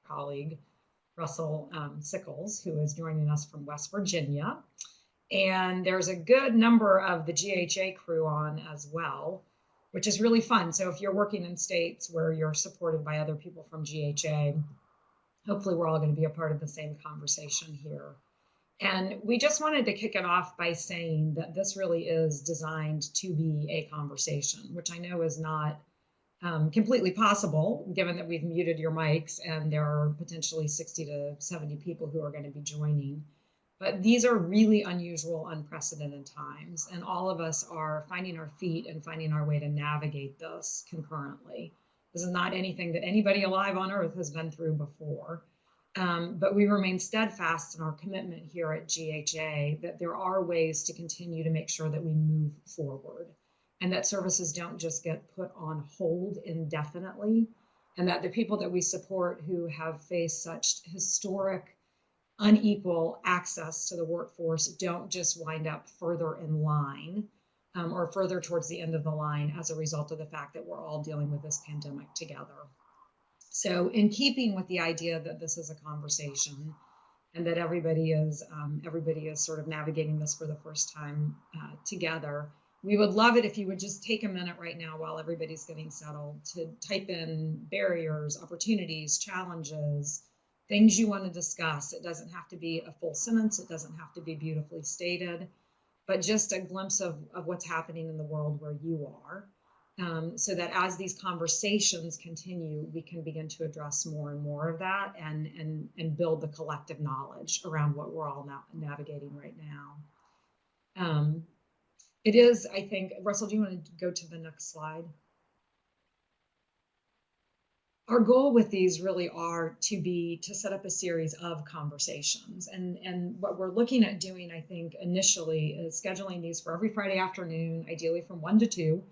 colleague, Russell Sickles, who is joining us from West Virginia. And there's a good number of the GHA crew on as well, which is really fun. So if you're working in states where you're supported by other people from GHA, hopefully we're all going to be a part of the same conversation here. And we just wanted to kick it off by saying that this really is designed to be a conversation, which I know is not completely possible, given that we've muted your mics and there are potentially 60 to 70 people who are going to be joining. But these are really unusual, unprecedented times, and all of us are finding our feet and finding our way to navigate this concurrently. This is not anything that anybody alive on Earth has been through before. But we remain steadfast in our commitment here at GHA that there are ways to continue to make sure that we move forward and that services don't just get put on hold indefinitely, and that the people that we support who have faced such historic, unequal access to the workforce don't just wind up further in line or further towards the end of the line as a result of the fact that we're all dealing with this pandemic together. So in keeping with the idea that this is a conversation and that everybody is sort of navigating this for the first time together, we would love it if you would just take a minute right now while everybody's getting settled to type in barriers, opportunities, challenges, things you want to discuss. It doesn't have to be a full sentence. It doesn't have to be beautifully stated, but just a glimpse of what's happening in the world where you are. So that as these conversations continue, we can begin to address more and more of that and build the collective knowledge around what we're all now navigating right now. It is, I think, Russell, do you want to go to the next slide? Our goal with these really are to set up a series of conversations. And what we're looking at doing, I think, initially is scheduling these for every Friday afternoon, ideally from 1 to 2.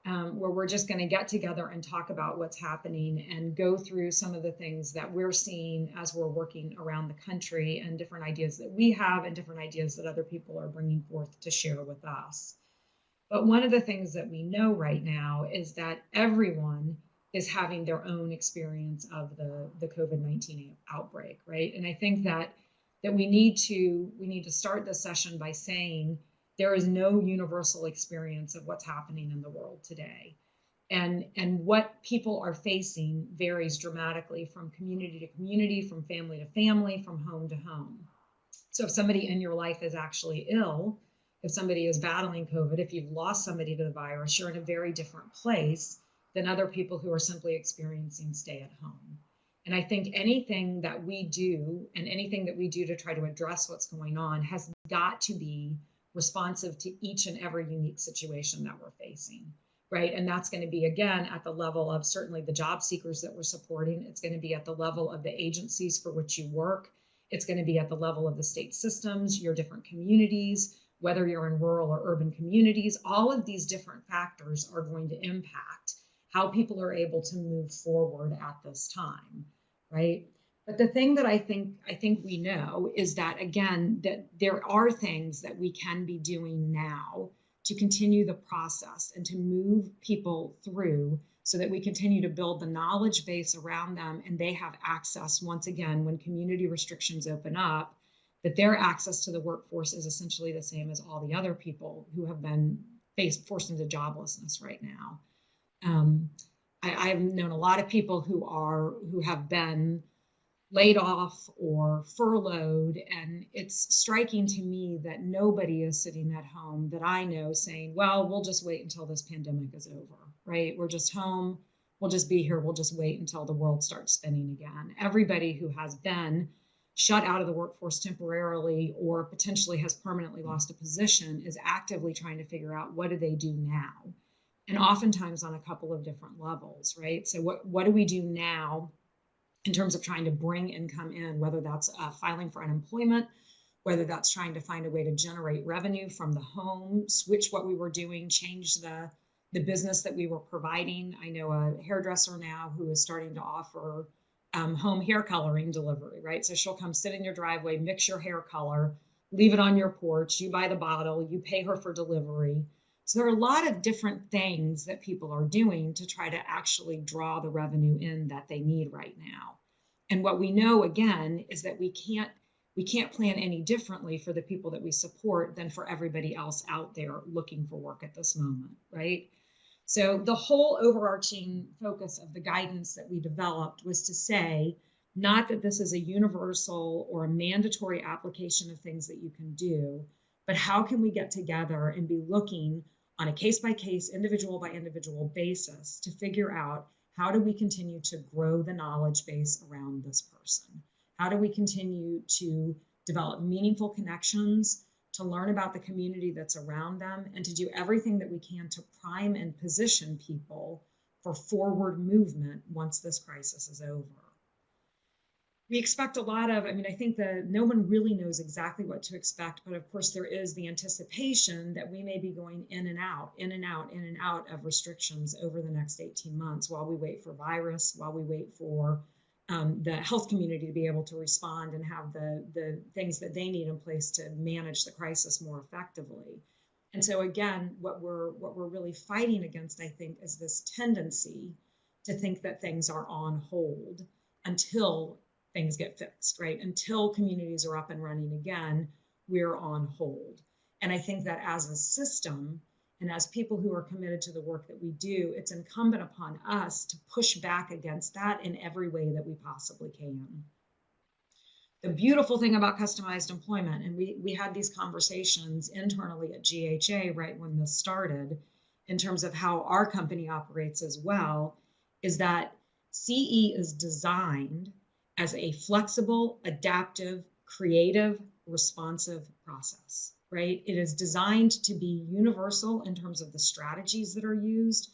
Where we're just going to get together and talk about what's happening and go through some of the things that we're seeing as we're working around the country and different ideas that we have and different ideas that other people are bringing forth to share with us. But one of the things that we know right now is that everyone is having their own experience of the COVID-19 outbreak, right? And I think that we need to start this session by saying, there is no universal experience of what's happening in the world today. And what people are facing varies dramatically from community to community, from family to family, from home to home. So if somebody in your life is actually ill, if somebody is battling COVID, if you've lost somebody to the virus, you're in a very different place than other people who are simply experiencing stay at home. And I think anything that we do and anything that we do to try to address what's going on has got to be responsive to each and every unique situation that we're facing, right? And that's going to be, again, at the level of certainly the job seekers that we're supporting. It's going to be at the level of the agencies for which you work. It's going to be at the level of the state systems, your different communities, whether you're in rural or urban communities. All of these different factors are going to impact how people are able to move forward at this time, right? But the thing that I think we know is that, again, that there are things that we can be doing now to continue the process and to move people through so that we continue to build the knowledge base around them and they have access, once again, when community restrictions open up, that their access to the workforce is essentially the same as all the other people who have been forced into joblessness right now. I've known a lot of people who have been laid off or furloughed, and it's striking to me that nobody is sitting at home that I know saying, well, we'll just wait until this pandemic is over, right? We're just home, we'll just be here, we'll just wait until the world starts spinning again. Everybody who has been shut out of the workforce temporarily or potentially has permanently lost a position is actively trying to figure out what do they do now, and oftentimes on a couple of different levels, right? So what do we do now in terms of trying to bring income in, whether that's filing for unemployment, whether that's trying to find a way to generate revenue from the home, switch what we were doing, change the business that we were providing. I know a hairdresser now who is starting to offer home hair coloring delivery, right? So she'll come sit in your driveway, mix your hair color, leave it on your porch, you buy the bottle, you pay her for delivery. So there are a lot of different things that people are doing to try to actually draw the revenue in that they need right now. And what we know, again, is that we can't plan any differently for the people that we support than for everybody else out there looking for work at this moment, right? So the whole overarching focus of the guidance that we developed was to say, not that this is a universal or a mandatory application of things that you can do, but how can we get together and be looking on a case-by-case, individual-by-individual basis to figure out how do we continue to grow the knowledge base around this person? How do we continue to develop meaningful connections, to learn about the community that's around them, and to do everything that we can to prime and position people for forward movement once this crisis is over? We expect a lot of, I think that no one really knows exactly what to expect, but of course there is the anticipation that we may be going in and out of restrictions over the next 18 months while we wait for virus, while we wait for the health community to be able to respond and have the things that they need in place to manage the crisis more effectively. And so again, what we're really fighting against, I think, is this tendency to think that things are on hold until things get fixed, right? Until communities are up and running again, we're on hold. And I think that as a system and as people who are committed to the work that we do, it's incumbent upon us to push back against that in every way that we possibly can. The beautiful thing about customized employment, and we had these conversations internally at GHA right when this started, in terms of how our company operates as well, is that CE is designed as a flexible, adaptive, creative, responsive process, right? It is designed to be universal in terms of the strategies that are used,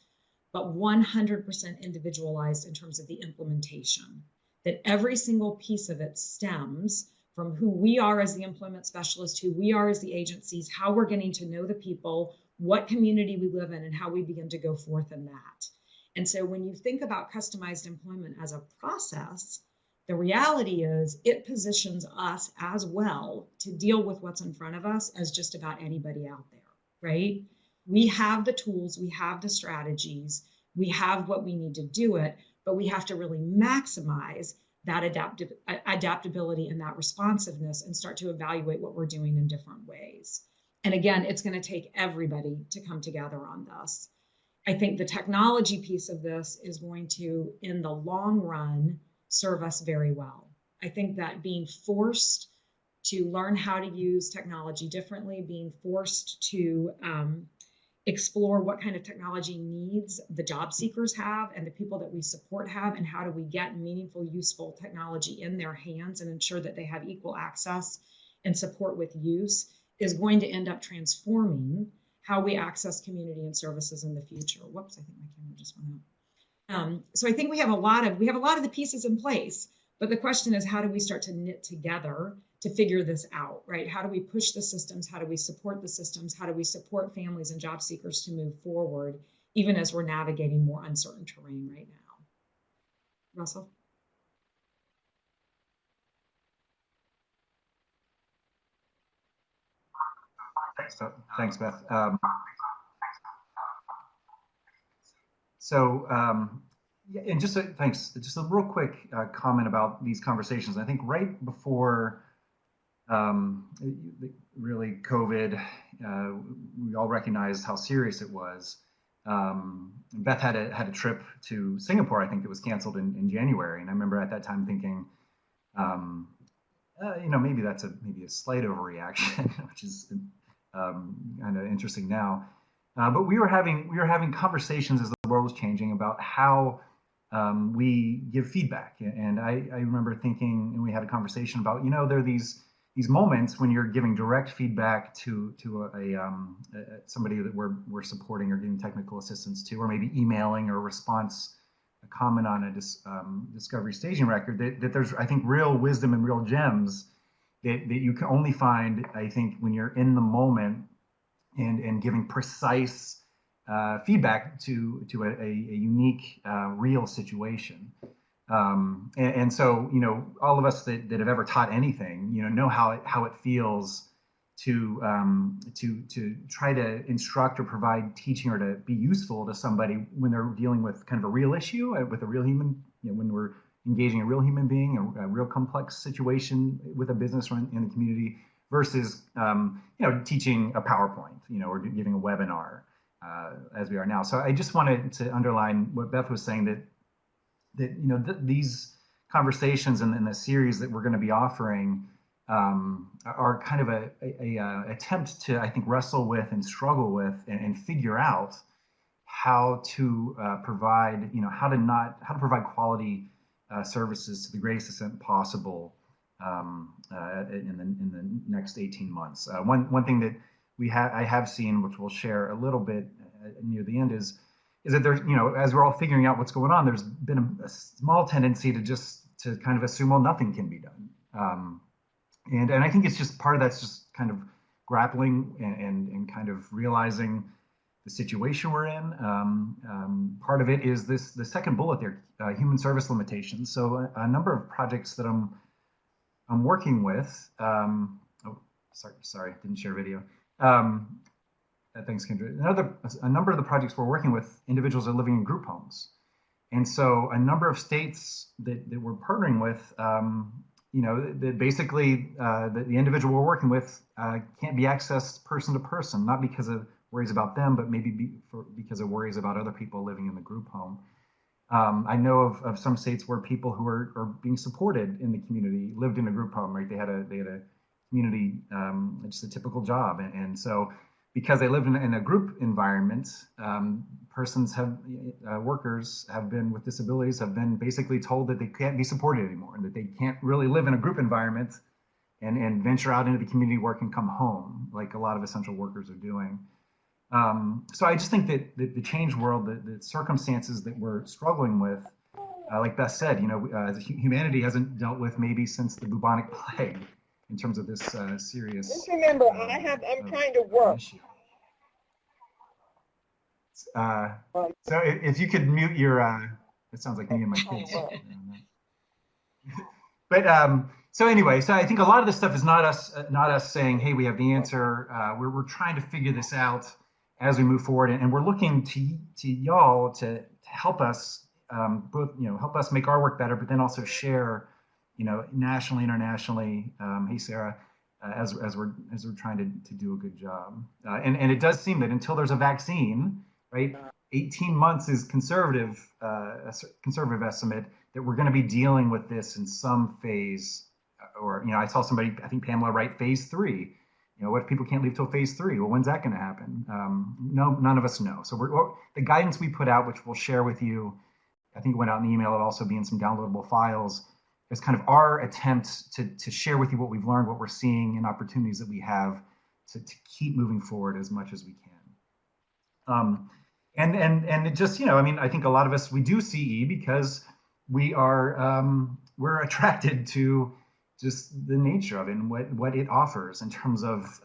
but 100% individualized in terms of the implementation. That every single piece of it stems from who we are as the employment specialist, who we are as the agencies, how we're getting to know the people, what community we live in, and how we begin to go forth in that. And so when you think about customized employment as a process, the reality is it positions us as well to deal with what's in front of us as just about anybody out there, right? We have the tools, we have the strategies, we have what we need to do it, but we have to really maximize that adaptability and that responsiveness and start to evaluate what we're doing in different ways. And again, it's going to take everybody to come together on this. I think the technology piece of this is going to, in the long run, serve us very well. I think that being forced to learn how to use technology differently, being forced to explore what kind of technology needs the job seekers have and the people that we support have, and how do we get meaningful, useful technology in their hands and ensure that they have equal access and support with use, is going to end up transforming how we access community and services in the future. Whoops, I think my camera just went out. So I think we have a lot of the pieces in place, but the question is, how do we start to knit together to figure this out, right? How do we push the systems? How do we support the systems? How do we support families and job seekers to move forward, even as we're navigating more uncertain terrain right now? Russell? Thanks, Beth. Yeah, and thanks. Just a real quick comment about these conversations. I think right before really COVID, we all recognized how serious it was. Beth had a trip to Singapore. I think it was canceled in January, and I remember at that time thinking, maybe that's maybe a slight overreaction, which is kind of interesting now. But we were having conversations as the world was changing about how we give feedback. And I remember thinking, and we had a conversation about, there are these moments when you're giving direct feedback to somebody that we're supporting or giving technical assistance to, or maybe emailing or a comment on a discovery staging record, that there's, I think, real wisdom and real gems that you can only find, I think, when you're in the moment and giving precise feedback to a unique, real situation. And so, all of us that have ever taught anything, know how it feels to try to instruct or provide teaching or to be useful to somebody when they're dealing with kind of a real issue with a real human, when we're engaging a real human being, a real complex situation with a business or in the community, versus teaching a PowerPoint, or giving a webinar, as we are now. So I just wanted to underline what Beth was saying, that these conversations in the series that we're going to be offering are kind of a attempt to, I think, wrestle with and struggle with and figure out how to provide, how to provide quality services to the greatest extent possible in the next 18 months. One thing that I have seen, which we'll share a little bit near the end, is that there's, as we're all figuring out what's going on, there's been a small tendency to kind of assume, well, nothing can be done. And I think it's just part of that's just kind of grappling and kind of realizing the situation we're in. Part of it is the second bullet there, human service limitations. So a number of projects that I'm working with. Sorry, didn't share video. Thanks, Kendra. A number of the projects we're working with, individuals are living in group homes. And so a number of states that we're partnering with, that basically the individual we're working with can't be accessed person to person, not because of worries about them, but maybe because of worries about other people living in the group home. I know of some states where people who are being supported in the community lived in a group home, right? They had a community, just a typical job. And so because they live in a group environment, workers have been with disabilities have been basically told that they can't be supported anymore, and that they can't really live in a group environment and venture out into the community work and come home like a lot of essential workers are doing. So I just think that the change world, the circumstances that we're struggling with, like Beth said, humanity hasn't dealt with maybe since the bubonic plague in terms of this serious. Just remember, I'm trying to work. Issue. So if you could mute your, it sounds like me and my kids. But so anyway, so I think a lot of this stuff is not us saying, hey, we have the answer. We're trying to figure this out as we move forward, and we're looking to y'all to help us both, help us make our work better, but then also share, nationally, internationally. Hey, Sarah, as we're trying to do a good job, and it does seem that until there's a vaccine, right? 18 months is a conservative estimate that we're going to be dealing with this in some phase, or I saw somebody, I think Pamela, write phase 3. What if people can't leave till phase 3? Well, when's that going to happen? No, none of us know. So the guidance we put out, which we'll share with you, I think it went out in the email. It'll also be in some downloadable files. Is kind of our attempt to share with you what we've learned, what we're seeing, and opportunities that we have to keep moving forward as much as we can. And it just, I think a lot of us, we do CE because we're attracted to just the nature of it and what it offers in terms of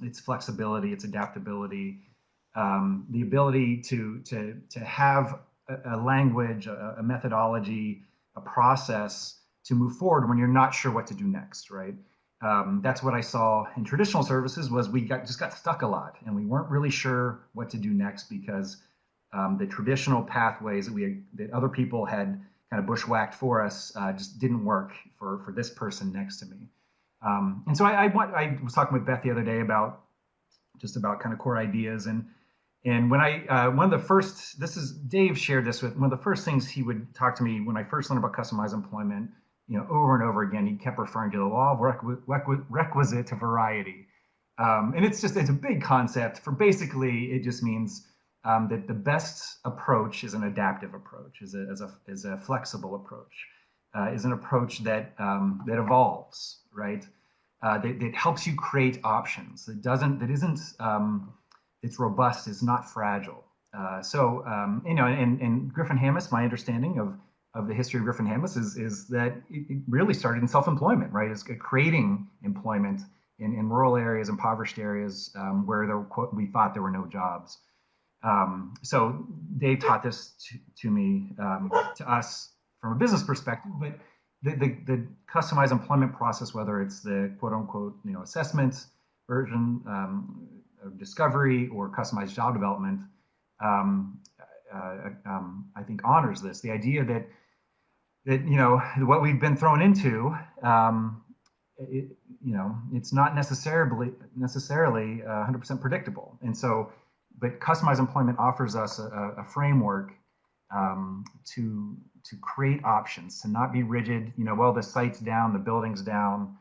its flexibility, its adaptability, the ability to have a language, a methodology, a process to move forward when you're not sure what to do next, right? That's what I saw in traditional services was we just got stuck a lot, and we weren't really sure what to do next because the traditional pathways that other people had kind of bushwhacked for us just didn't work for this person next to me. And so I was talking with Beth the other day about kind of core ideas, and when one of the first, Dave shared this with, one of the first things he would talk to me when I first learned about customized employment, over and over again, he kept referring to the law of requisite variety. And it's a big concept. For basically, it just means that the best approach is an adaptive approach, is a flexible approach, is an approach that evolves, right? That helps you create options. It's robust, it's not fragile. And Griffin-Hammis, my understanding of the history of Griffin-Hammis is that it really started in self-employment, right? It's creating employment in rural areas, impoverished areas where we thought there were no jobs. So Dave taught this to me, to us from a business perspective, but the customized employment process, whether it's the quote unquote, assessment version of discovery or customized job development, I think honors this. The idea that that, what we've been thrown into, it's not necessarily 100% predictable. And so, but customized employment offers us a framework to create options, to not be rigid, well, the site's down, the building's down,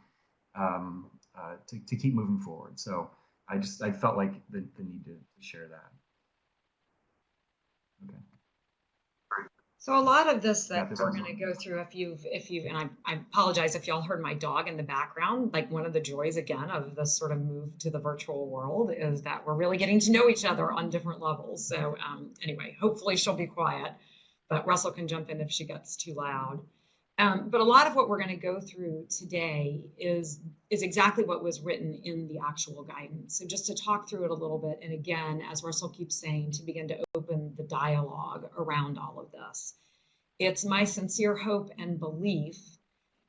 to keep moving forward. So I felt like the need to share that. Okay. So a lot of this that we're going to go through, and I apologize if y'all heard my dog in the background, like one of the joys again of this sort of move to the virtual world is that we're really getting to know each other on different levels. So anyway, hopefully she'll be quiet, but Russell can jump in if she gets too loud. But a lot of what we're going to go through today is exactly what was written in the actual guidance. So just to talk through it a little bit, and again, as Russell keeps saying, to begin to open the dialogue around all of this. It's my sincere hope and belief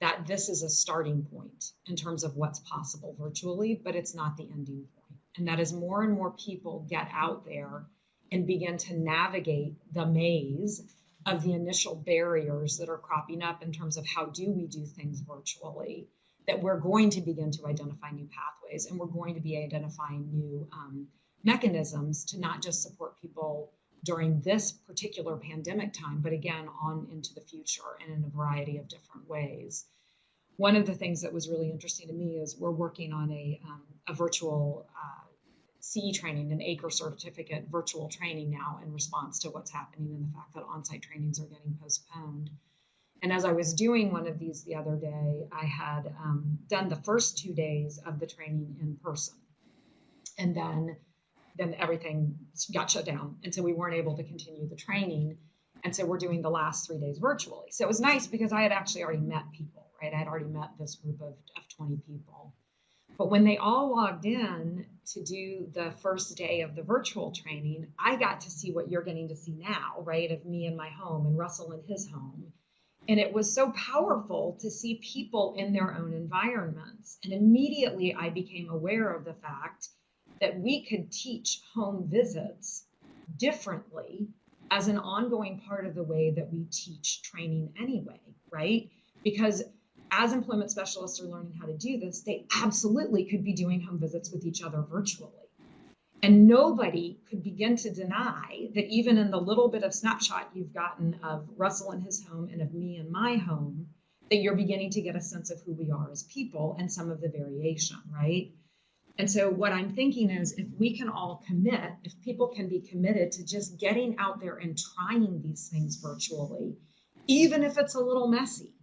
that this is a starting point in terms of what's possible virtually, but it's not the ending point. And that as more and more people get out there and begin to navigate the maze of the initial barriers that are cropping up in terms of how do we do things virtually, that we're going to begin to identify new pathways, and we're going to be identifying new mechanisms to not just support people during this particular pandemic time, but again, on into the future and in a variety of different ways. One of the things that was really interesting to me is we're working on a virtual CE training, an ACRE certificate virtual training now in response to what's happening and the fact that on-site trainings are getting postponed. And as I was doing one of these the other day, I had done the first 2 days of the training in person. And then everything got shut down. And so we weren't able to continue the training. And so we're doing the last 3 days virtually. So it was nice because I had actually already met people, right? I had already met this group of 20 people. But when they all logged in to do the first day of the virtual training, I got to see what you're getting to see now, right? Of me in my home and Russell in his home. And it was so powerful to see people in their own environments. And immediately I became aware of the fact that we could teach home visits differently as an ongoing part of the way that we teach training anyway, right? Because as employment specialists are learning how to do this, they absolutely could be doing home visits with each other virtually. And nobody could begin to deny that even in the little bit of snapshot you've gotten of Russell in his home and of me in my home, that you're beginning to get a sense of who we are as people and some of the variation, right? And so what I'm thinking is if we can all commit, if people can be committed to just getting out there and trying these things virtually, even if it's a little messy,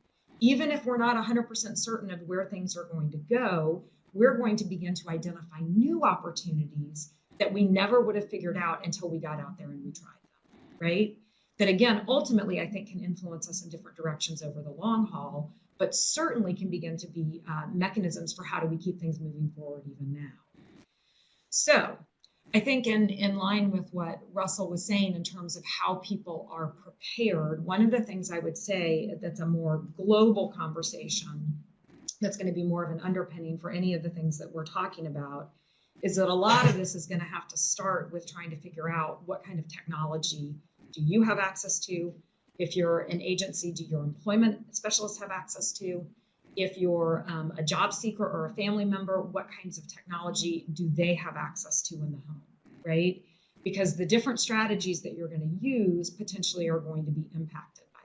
even if we're not 100% certain of where things are going to go, we're going to begin to identify new opportunities that we never would have figured out until we got out there and we tried them, right? That again, ultimately, I think can influence us in different directions over the long haul, but certainly can begin to be mechanisms for how do we keep things moving forward even now. So I think in line with what Russell was saying in terms of how people are prepared, one of the things I would say that's a more global conversation that's going to be more of an underpinning for any of the things that we're talking about is that a lot of this is going to have to start with trying to figure out what kind of technology do you have access to? If you're an agency, do your employment specialists have access to? If you're a job seeker or a family member, what kinds of technology do they have access to in the home, right? Because the different strategies that you're going to use potentially are going to be impacted by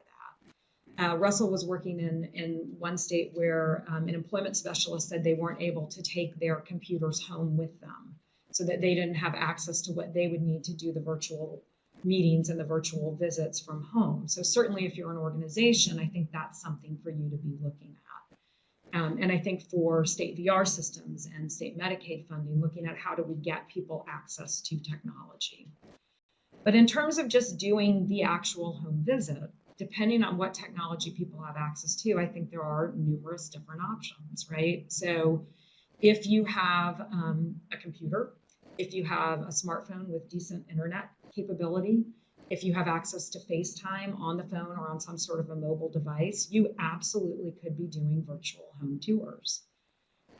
that. Russell was working in one state where an employment specialist said they weren't able to take their computers home with them so that they didn't have access to what they would need to do the virtual meetings and the virtual visits from home. So certainly if you're an organization, I think that's something for you to be looking at. And I think for state VR systems and state Medicaid funding, looking at how do we get people access to technology. But in terms of just doing the actual home visit, depending on what technology people have access to, I think there are numerous different options, right? So if you have a computer, if you have a smartphone with decent internet capability, if you have access to FaceTime on the phone or on some sort of a mobile device, you absolutely could be doing virtual home tours.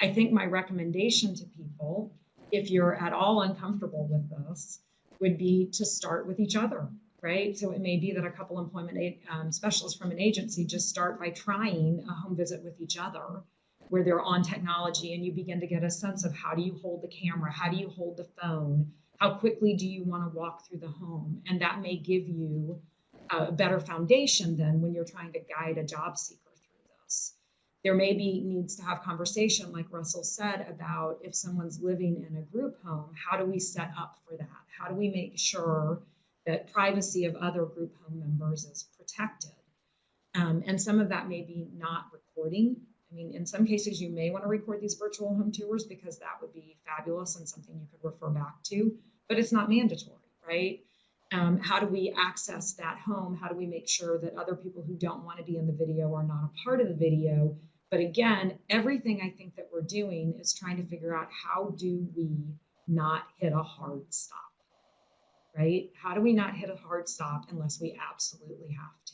I think my recommendation to people, if you're at all uncomfortable with this, would be to start with each other. right? So it may be that a couple employment specialists from an agency just start by trying a home visit with each other where they're on technology, and you begin to get a sense of how do you hold the camera, how do you hold the phone, how quickly do you want to walk through the home, and that may give you a better foundation than when you're trying to guide a job seeker through this. There may be needs to have conversation, like Russell said, about if someone's living in a group home, how do we set up for that? How do we make sure that privacy of other group home members is protected? And some of that may be not recording. I mean, in some cases, you may want to record these virtual home tours because that would be fabulous and something you could refer back to, but it's not mandatory, right? How do we access that home? How do we make sure that other people who don't want to be in the video are not a part of the video? But again, everything I think that we're doing is trying to figure out how do we not hit a hard stop, right? How do we not hit a hard stop unless we absolutely have to?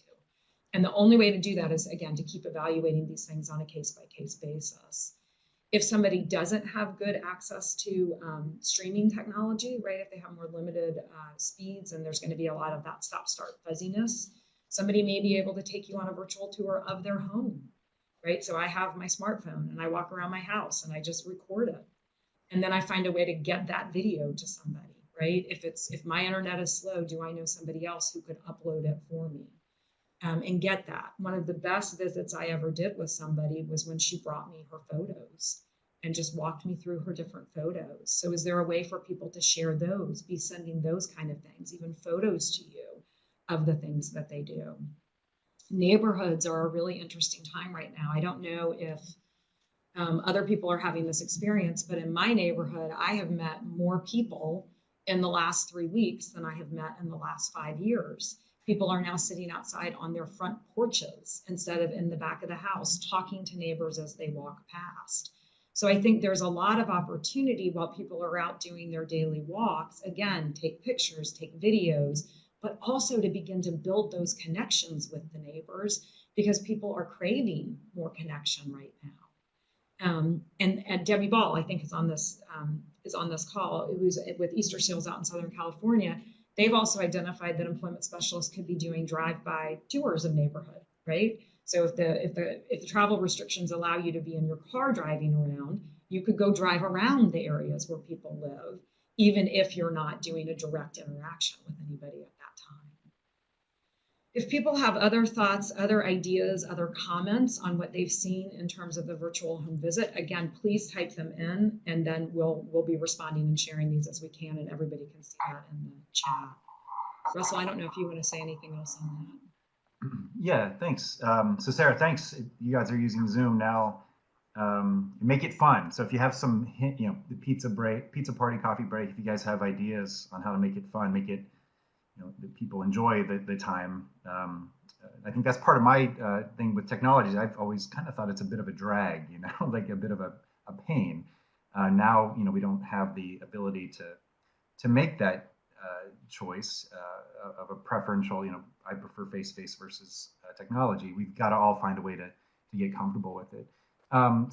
And the only way to do that is, again, to keep evaluating these things on a case-by-case basis. If somebody doesn't have good access to streaming technology, right, if they have more limited speeds and there's going to be a lot of that stop-start fuzziness, somebody may be able to take you on a virtual tour of their home, right? So I have my smartphone and I walk around my house and I just record it. And then I find a way to get that video to somebody, right? If my internet is slow, do I know somebody else who could upload it for me? And get that. One of the best visits I ever did with somebody was when she brought me her photos and just walked me through her different photos. So is there a way for people to share those, be sending those kind of things, even photos to you of the things that they do? Neighborhoods are a really interesting time right now. I don't know if other people are having this experience, but in my neighborhood, I have met more people in the last 3 weeks than I have met in the last 5 years. People are now sitting outside on their front porches instead of in the back of the house, talking to neighbors as they walk past. So I think there's a lot of opportunity while people are out doing their daily walks. Again, take pictures, take videos, but also to begin to build those connections with the neighbors because people are craving more connection right now. And Debbie Ball, I think, is on this call. It was with Easter Seals out in Southern California. They've also identified that employment specialists could be doing drive-by tours of neighborhood, right? So if the travel restrictions allow you to be in your car driving around, you could go drive around the areas where people live, even if you're not doing a direct interaction with anybody at that time. If people have other thoughts, other ideas, other comments on what they've seen in terms of the virtual home visit, again, please type them in, and then we'll be responding and sharing these as we can, and everybody can see that in the chat. Russell, I don't know if you want to say anything else on that. Yeah, thanks. So Sarah, thanks. You guys are using Zoom now. Make it fun. So if you have some, the pizza party, coffee break, if you guys have ideas on how to make it fun, make it, that people enjoy the time. I think that's part of my thing with technology. I've always kind of thought it's a bit of a drag, like a bit of a pain. Now, we don't have the ability to make that choice of a preferential, I prefer face-to-face versus technology. We've got to all find a way to get comfortable with it.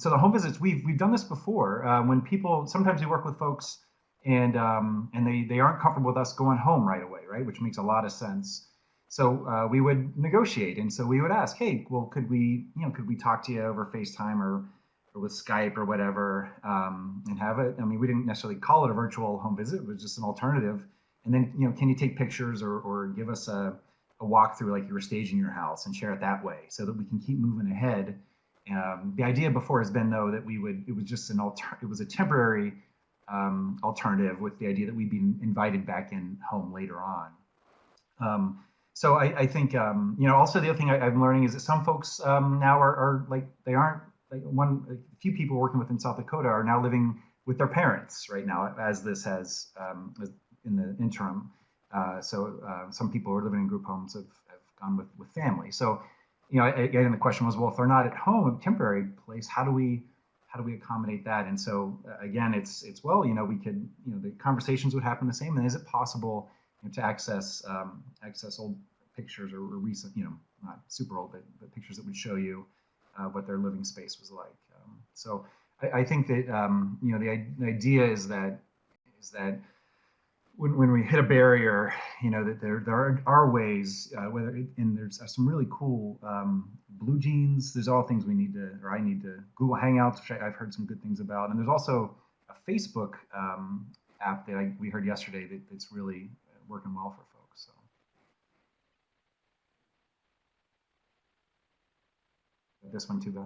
So the home visits, we've done this before. When people, sometimes we work with folks and they aren't comfortable with us going home right away, right? Which makes a lot of sense. So we would negotiate, and so we would ask, hey, well, could we talk to you over FaceTime or with Skype or whatever, and have it? I mean, we didn't necessarily call it a virtual home visit; it was just an alternative. And then, can you take pictures or give us a walkthrough like you were staging your house and share it that way, so that we can keep moving ahead. The idea before has been, though, that it was just it was a temporary alternative, with the idea that we'd be invited back in home later on. So I think, also the other thing I'm learning is that some folks now are like, they aren't, like a few people working with in South Dakota are now living with their parents right now, as this has in the interim. So some people who are living in group homes have gone with family. So, again, the question was, well, if they're not at home, a temporary place, how do we accommodate that? And so again, it's well, we could, the conversations would happen the same. And is it possible to access old pictures or recent, not super old, but pictures that would show you what their living space was like? So I think that the idea is that when we hit a barrier, that there are ways, and there's some really cool blue jeans. There's all things I need to Google Hangouts, which I've heard some good things about, and there's also a Facebook app that we heard yesterday that's really working well for folks. So. This one too, Beth.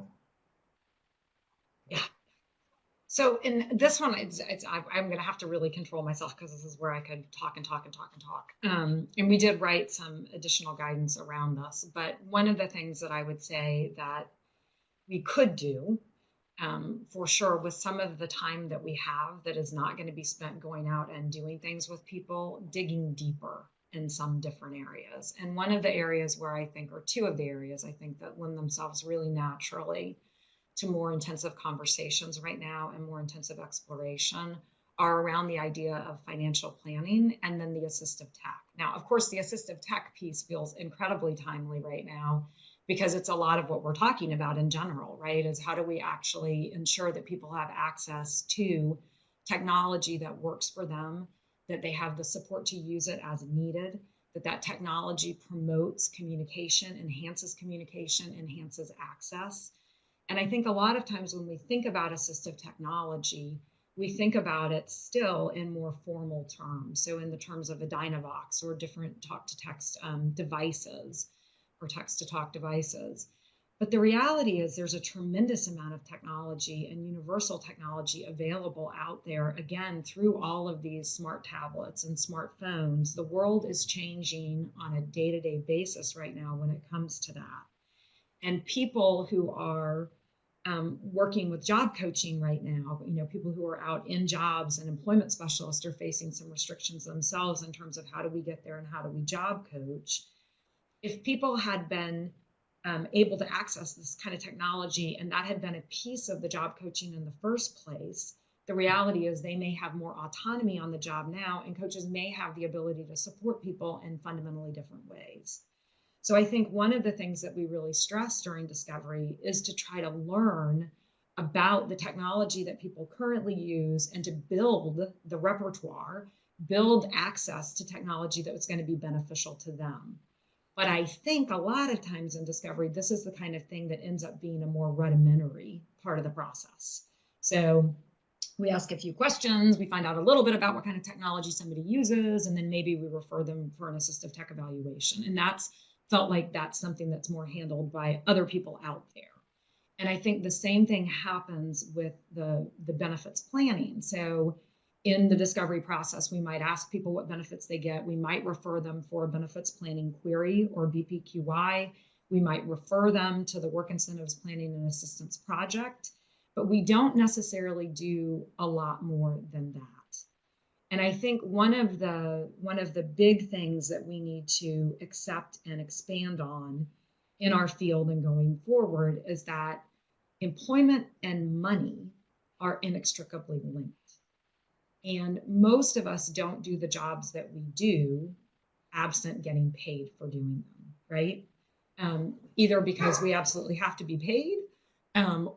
Yeah. So in this one, I'm going to have to really control myself because this is where I could talk and talk and talk and talk. And we did write some additional guidance around this. But one of the things that I would say that we could do for sure with some of the time that we have that is not going to be spent going out and doing things with people, digging deeper in some different areas. And one of the areas where I think, or two of the areas I think that lend themselves really naturally to more intensive conversations right now and more intensive exploration are around the idea of financial planning and then the assistive tech. Now, of course, the assistive tech piece feels incredibly timely right now because it's a lot of what we're talking about in general, right? Is how do we actually ensure that people have access to technology that works for them, that they have the support to use it as needed, that technology promotes communication, enhances access. And I think a lot of times when we think about assistive technology, we think about it still in more formal terms. So in the terms of a Dynavox or different talk-to-text devices or text-to-talk devices. But the reality is there's a tremendous amount of technology and universal technology available out there, again, through all of these smart tablets and smartphones. The world is changing on a day-to-day basis right now when it comes to that. And people who are working with job coaching right now, people who are out in jobs and employment specialists are facing some restrictions themselves in terms of how do we get there and how do we job coach. If people had been able to access this kind of technology and that had been a piece of the job coaching in the first place, the reality is they may have more autonomy on the job now, and coaches may have the ability to support people in fundamentally different ways. So I think one of the things that we really stress during discovery is to try to learn about the technology that people currently use and to build the repertoire, build access to technology that was going to be beneficial to them. But I think a lot of times in discovery, this is the kind of thing that ends up being a more rudimentary part of the process. So we ask a few questions, we find out a little bit about what kind of technology somebody uses, and then maybe we refer them for an assistive tech evaluation. And that's felt like that's something that's more handled by other people out there. And I think the same thing happens with the benefits planning. So in the discovery process, we might ask people what benefits they get. We might refer them for a benefits planning query or BPQI. We might refer them to the Work Incentives Planning and Assistance Project, but we don't necessarily do a lot more than that. And I think one of the big things that we need to accept and expand on in our field and going forward is that employment and money are inextricably linked. And most of us don't do the jobs that we do absent getting paid for doing them, right? Either because we absolutely have to be paid,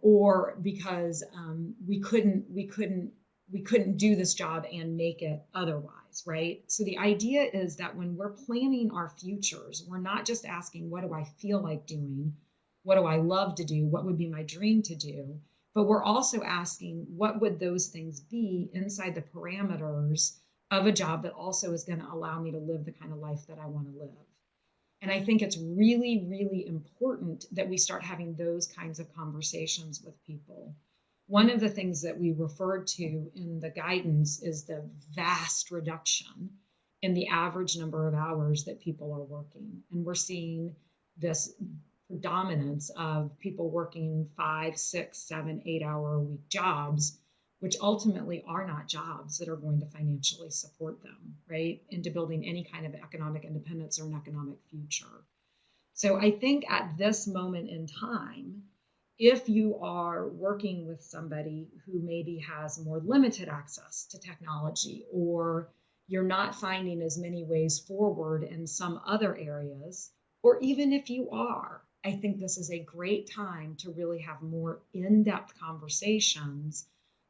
or because we couldn't do this job and make it otherwise, right? So the idea is that when we're planning our futures, we're not just asking, what do I feel like doing? What do I love to do? What would be my dream to do? But we're also asking, what would those things be inside the parameters of a job that also is going to allow me to live the kind of life that I want to live? And I think it's really, really important that we start having those kinds of conversations with people. One of the things that we referred to in the guidance is the vast reduction in the average number of hours that people are working. And we're seeing this predominance of people working 5, 6, 7, 8 hour a week jobs, which ultimately are not jobs that are going to financially support them, right, into building any kind of economic independence or an economic future. So I think at this moment in time, if you are working with somebody who maybe has more limited access to technology, or you're not finding as many ways forward in some other areas, or even if you are, I think this is a great time to really have more in-depth conversations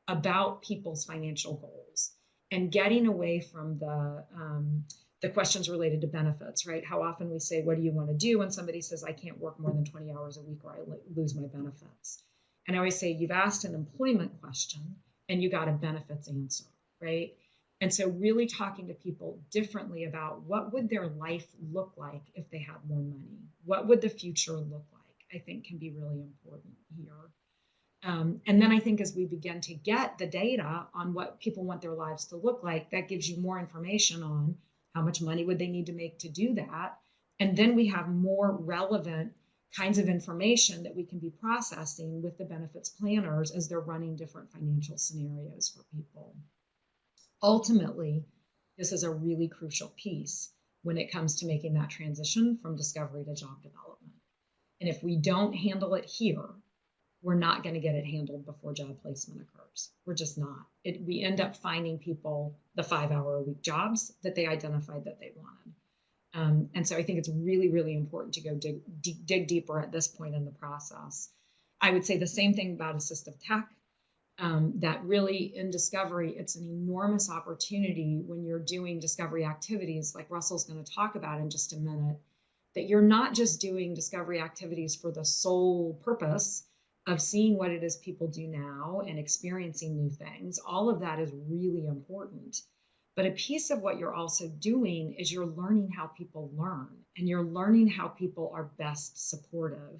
about people's financial goals and getting away from the questions related to benefits, right? How often we say, what do you want to do? When somebody says, I can't work more than 20 hours a week or I lose my benefits. And I always say, you've asked an employment question and you got a benefits answer, right? And so really talking to people differently about what would their life look like if they had more money? What would the future look like? I think can be really important here. And then I think as we begin to get the data on what people want their lives to look like, that gives you more information on how much money would they need to make to do that. And then we have more relevant kinds of information that we can be processing with the benefits planners as they're running different financial scenarios for people. Ultimately, this is a really crucial piece when it comes to making that transition from discovery to job development. And if we don't handle it here, we're not going to get it handled before job placement occurs. We're just not. We end up finding people the 5-hour-a-week jobs that they identified that they wanted. And so I think it's really, really important to go dig deeper at this point in the process. I would say the same thing about assistive tech, that really in discovery, it's an enormous opportunity when you're doing discovery activities like Russell's going to talk about in just a minute, that you're not just doing discovery activities for the sole purpose of seeing what it is people do now and experiencing new things. All of that is really important. But a piece of what you're also doing is you're learning how people learn, and you're learning how people are best supportive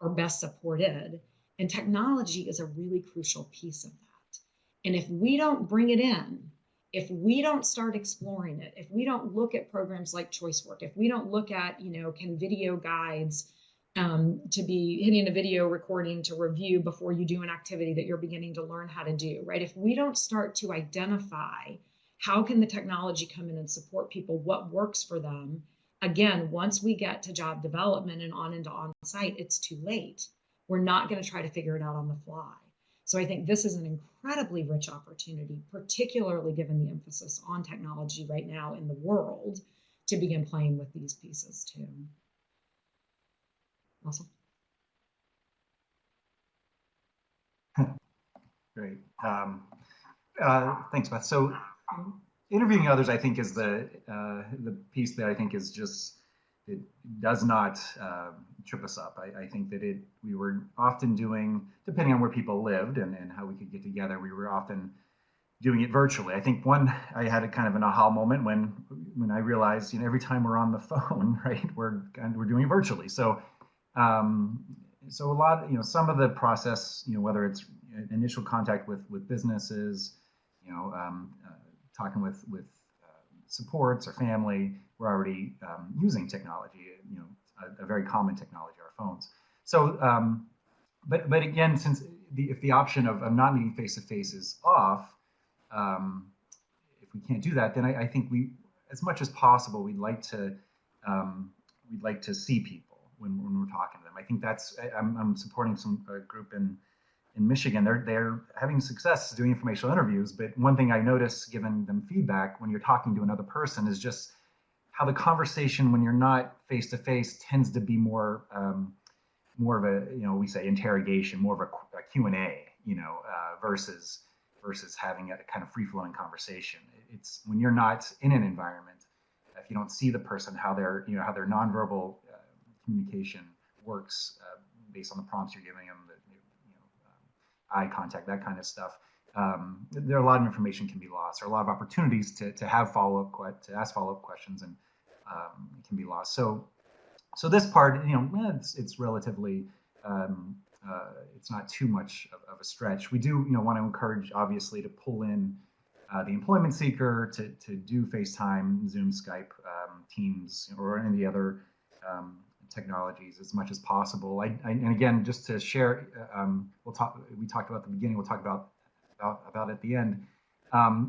or best supported. And technology is a really crucial piece of that. And if we don't bring it in, if we don't start exploring it, if we don't look at programs like Choice Work, if we don't look at, can video guides to be hitting a video recording to review before you do an activity that you're beginning to learn how to do, right? If we don't start to identify how can the technology come in and support people, what works for them, again, once we get to job development and on into on-site, it's too late. We're not going to try to figure it out on the fly. So I think this is an incredibly rich opportunity, particularly given the emphasis on technology right now in the world, to begin playing with these pieces too. Awesome. Great. Thanks, Beth. So interviewing others, I think, is the piece that I think is just, it does not trip us up. I think that we were often doing, depending on where people lived and how we could get together, we were often doing it virtually. I think I had a kind of an aha moment when I realized, every time we're on the phone, right, we're doing it virtually. So so a lot, some of the process, whether it's initial contact with businesses, talking with supports or family, we're already using technology, a very common technology, our phones. So, but again, since if the option of not meeting face to face is off, if we can't do that, then I think as much as possible, we'd like to see people when we're talking to them. I think I'm supporting a group in Michigan. They're having success doing informational interviews, but one thing I notice, giving them feedback when you're talking to another person, is just how the conversation when you're not face to face tends to be more of a, we say interrogation, more of a Q&A, versus having a kind of free-flowing conversation. It's when you're not in an environment, if you don't see the person, how their nonverbal communication works based on the prompts you're giving them, eye contact, that kind of stuff. There are a lot of information can be lost, or a lot of opportunities to ask follow-up questions, and it can be lost. So this part, it's relatively, it's not too much of a stretch. We do, want to encourage, obviously, to pull in the employment seeker to do FaceTime, Zoom, Skype, Teams, or any of the other technologies as much as possible. And again, just to share, we talked about at the beginning, we'll talk about at the end.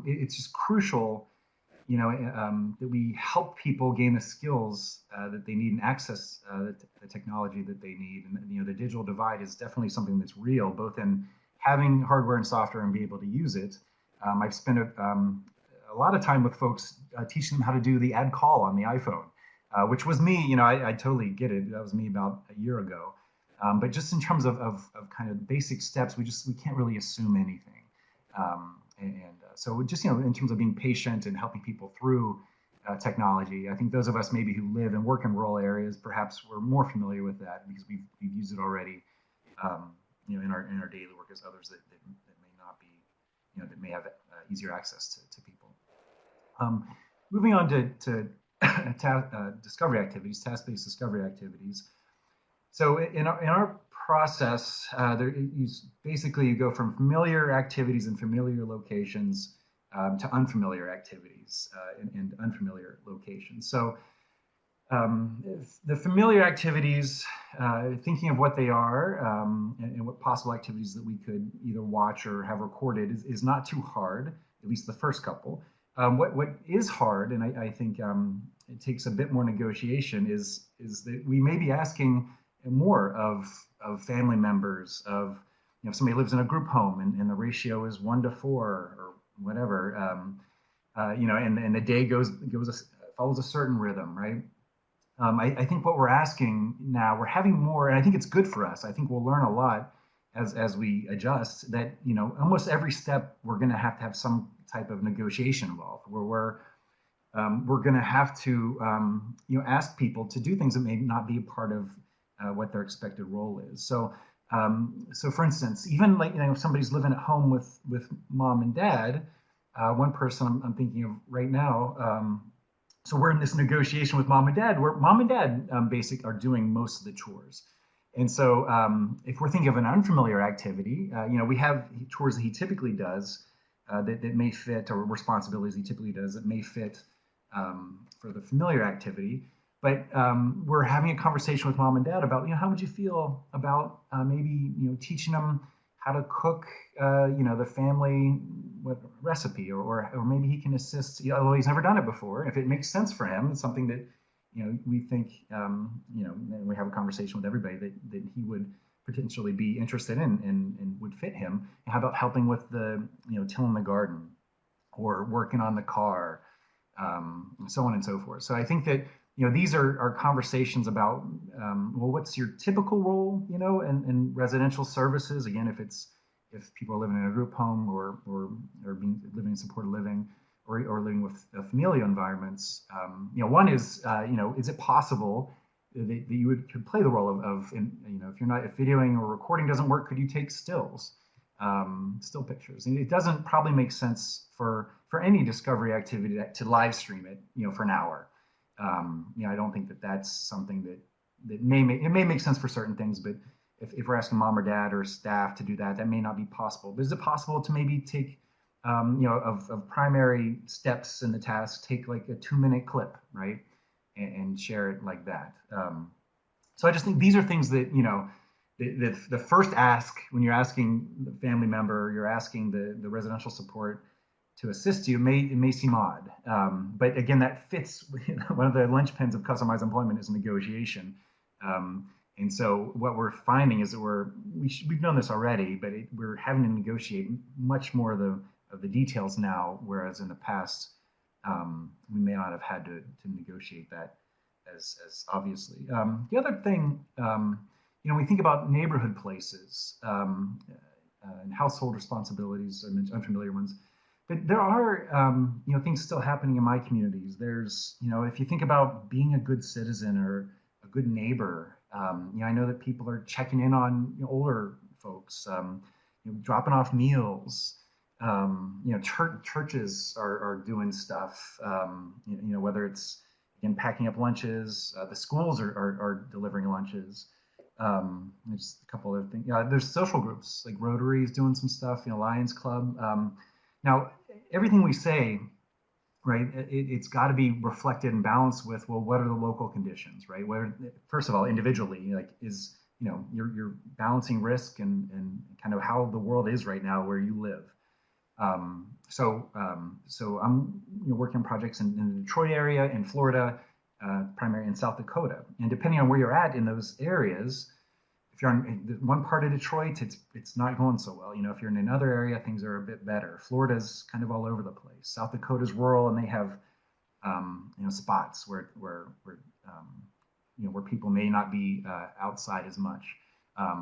It's just crucial, that we help people gain the skills that they need and access the technology that they need. And the digital divide is definitely something that's real, both in having hardware and software and be able to use it. I've spent a lot of time with folks teaching them how to do the add call on the iPhone. Which was me, I totally get it. That was me about a year ago. But just in terms of kind of basic steps, we can't really assume anything. So just, in terms of being patient and helping people through technology, I think those of us maybe who live and work in rural areas, perhaps we're more familiar with that because we've used it already, in our daily work as others that may not be, that may have easier access to people. Moving on to discovery activities, task-based discovery activities. So in our process, you go from familiar activities and familiar locations to unfamiliar activities and unfamiliar locations. So the familiar activities, thinking of what they are and what possible activities that we could either watch or have recorded is not too hard, at least the first couple. What is hard, and I think it takes a bit more negotiation, is that we may be asking more of family members, of if somebody lives in a group home and the ratio is 1 to 4 or whatever, and the day follows a certain rhythm, right? I think what we're asking now, we're having more, and I think it's good for us. I think we'll learn a lot as we adjust. That almost every step we're going to have some type of negotiation involved, where we're going to have to ask people to do things that may not be a part of what their expected role is. So for instance, even if somebody's living at home with mom and dad, one person I'm thinking of right now. So we're in this negotiation with mom and dad, where mom and dad basically are doing most of the chores. And so if we're thinking of an unfamiliar activity, we have chores that he typically does that may fit, or responsibilities he typically does that may fit for the familiar activity. But we're having a conversation with mom and dad about, how would you feel about maybe, teaching them how to cook, the family recipe, or maybe he can assist, although he's never done it before. If it makes sense for him, it's something that, we think, and we have a conversation with everybody that he would potentially be interested in and would fit him. How about helping with the, tilling the garden or working on the car, and so on and so forth. So I think that, these are conversations about, what's your typical role, in residential services? Again, if people are living in a group home or living in supported living or living with familial environments, one is, is it possible that you could play the role of if videoing or recording doesn't work, could you take still pictures? And it doesn't probably make sense for any discovery activity to live stream it, for an hour. I don't think that's something that may make sense for certain things, but if we're asking mom or dad or staff to do that may not be possible. But is it possible to maybe take, of primary steps in the task, take like a 2-minute clip, right, and share it like that? So I just think these are things that, the first ask when you're asking the family member, you're asking the residential support to assist you, it may seem odd. But again, that fits one of the linchpins of customized employment is negotiation. And so what we're finding is that we've known this already, but we're having to negotiate much more of the details now, whereas in the past, we may not have had to negotiate that as obviously. The other thing, we think about neighborhood places and household responsibilities, unfamiliar ones. But there are, things still happening in my communities. There's, if you think about being a good citizen or a good neighbor, I know that people are checking in on older folks, dropping off meals. Churches are doing stuff. Whether it's again packing up lunches, the schools are delivering lunches. Just a couple other things. There's social groups like Rotary is doing some stuff. Lions Club. Now, everything we say, right, it's got to be reflected and balanced with, well, what are the local conditions, right? First of all, individually, like you're balancing risk and kind of how the world is right now where you live. So I'm working on projects in the Detroit area, in Florida, primarily in South Dakota, and depending on where you're at in those areas. If you're in one part of Detroit, it's not going so well. If you're in another area, things are a bit better. Florida's kind of all over the place. South Dakota's rural, and they have spots where people may not be outside as much.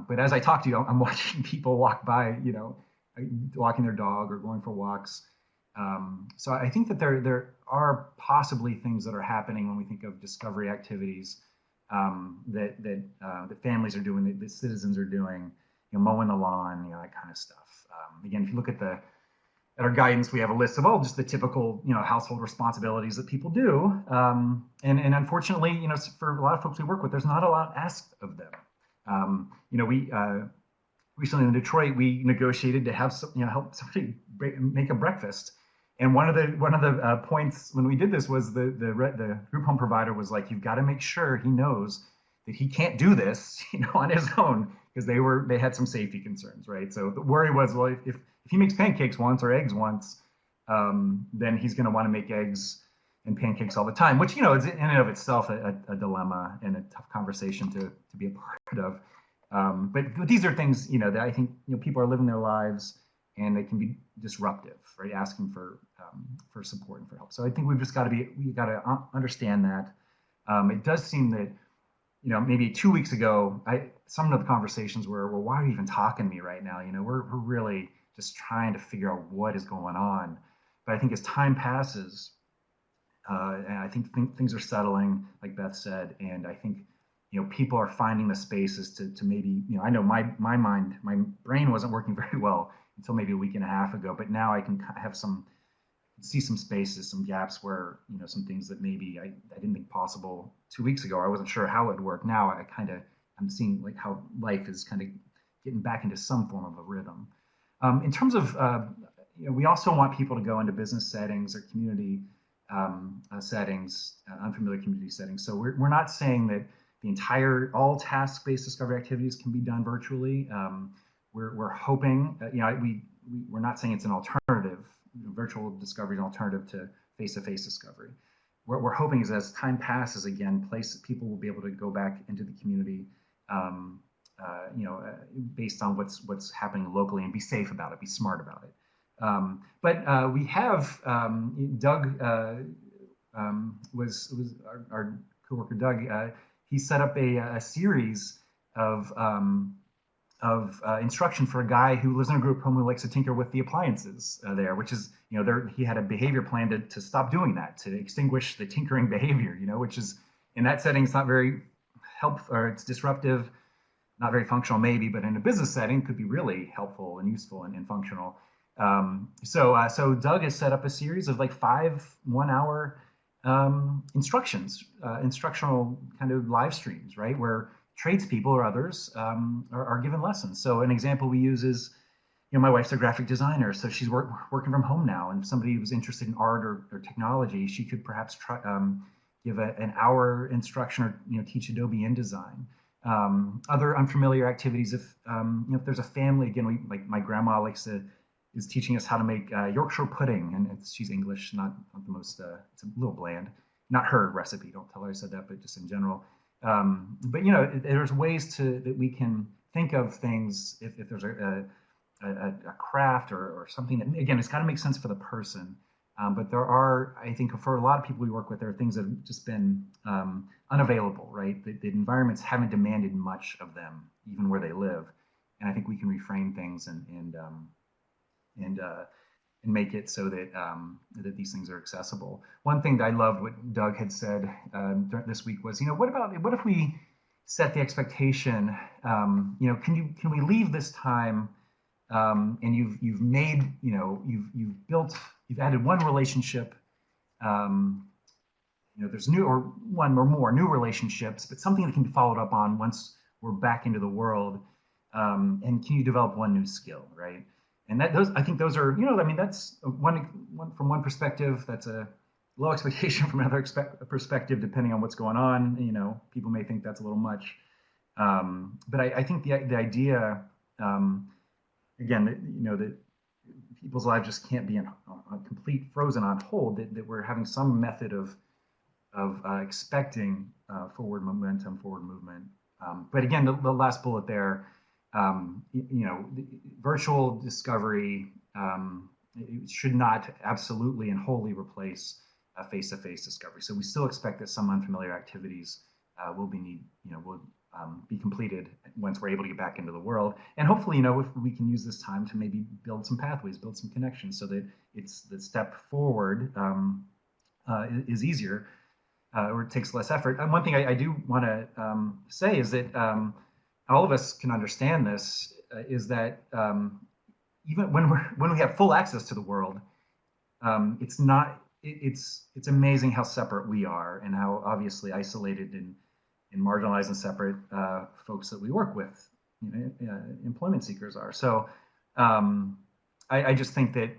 But as I talk to you, I'm watching people walk by, walking their dog or going for walks. So I think that there are possibly things that are happening when we think of discovery activities that families are doing, that citizens are doing, mowing the lawn, that kind of stuff. Again, if you look at our guidance, we have a list of all just the typical, household responsibilities that people do. And unfortunately, for a lot of folks we work with, there's not a lot asked of them. We recently in Detroit, we negotiated to have help somebody make a breakfast. And one of the points when we did this was the group home provider was like, you've got to make sure he knows that he can't do this, on his own, because they had some safety concerns, right? So the worry was, well, if he makes pancakes once or eggs once, then he's going to want to make eggs and pancakes all the time, which, is in and of itself a dilemma and a tough conversation to be a part of. But these are things, that I think, people are living their lives and they can be disruptive, right? Asking for support and for help. So I think we've got to understand that. It does seem that, maybe 2 weeks ago, some of the conversations were, well, why are you even talking to me right now? We're really just trying to figure out what is going on. But I think as time passes, and I think things are settling, like Beth said, and I think, people are finding the spaces to maybe, I know my brain wasn't working very well until maybe a week and a half ago, but now I can have see some spaces, some gaps where, some things that maybe I didn't think possible 2 weeks ago. I wasn't sure how it would work. Now I'm seeing like how life is kind of getting back into some form of a rhythm. In terms of, we also want people to go into business settings or community settings, unfamiliar community settings. So we're not saying that all task-based discovery activities can be done virtually. We're hoping, we're not saying it's an alternative. Virtual discovery is an alternative to face-to-face discovery. What we're hoping is as time passes, again, people will be able to go back into the community, based on what's happening locally and be safe about it, be smart about it. But we have Doug was our coworker. Doug, he set up a series of instruction for a guy who lives in a group home who likes to tinker with the appliances there, which is, he had a behavior plan to stop doing that, to extinguish the tinkering behavior, which is, in that setting, it's not very helpful, or it's disruptive, not very functional maybe, but in a business setting could be really helpful and useful and functional. So Doug has set up a series of like 5 1-hour instructional kind of live streams, right, where tradespeople or others are given lessons. So an example we use is, my wife's a graphic designer, so she's working from home now. And if somebody was interested in art or technology, she could perhaps give an hour instruction or teach Adobe InDesign. Other unfamiliar activities, if there's a family, again, like my grandma is teaching us how to make Yorkshire pudding, and she's English, not the most, it's a little bland. Not her recipe, don't tell her I said that, but just in general. But there's ways that we can think of things if there's a craft or something that, again, it's got to make sense for the person. But there are, I think, for a lot of people we work with, there are things that have just been unavailable, right? The environments haven't demanded much of them, even where they live. And I think we can reframe things and make it so that these things are accessible. One thing that I loved what Doug had said this week was, what if we set the expectation, can we leave this time and you've made, you've added one relationship, there's new or one or more new relationships, but something that can be followed up on once we're back into the world, and can you develop one new skill, right? And I think those are, that's one from one perspective, that's a low expectation from another perspective, depending on what's going on. People may think that's a little much. But I think the idea, again, that people's lives just can't be on complete frozen on hold, that we're having some method of expecting forward momentum, forward movement. But again, the last bullet there, virtual discovery, it should not absolutely and wholly replace face-to-face discovery. So we still expect that some unfamiliar activities will be completed once we're able to get back into the world. And hopefully, if we can use this time to maybe build some pathways, build some connections, so that it's the step forward is easier, or it takes less effort. And one thing I do want to say is that all of us can understand this, is that even when we have full access to the world, it's amazing how separate we are, and how obviously isolated and marginalized and separate folks that we work with, employment seekers are. So I just think that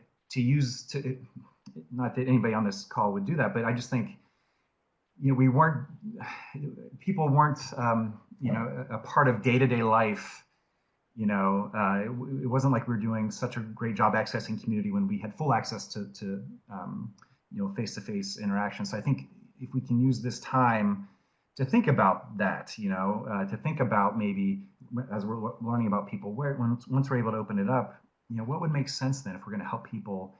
not that anybody on this call would do that, but I just think people weren't a part of day-to-day life. It wasn't like we were doing such a great job accessing community when we had full access to face-to-face interaction. So I think if we can use this time to think about that, to think about maybe as we're learning about people, once we're able to open it up, what would make sense then if we're going to help people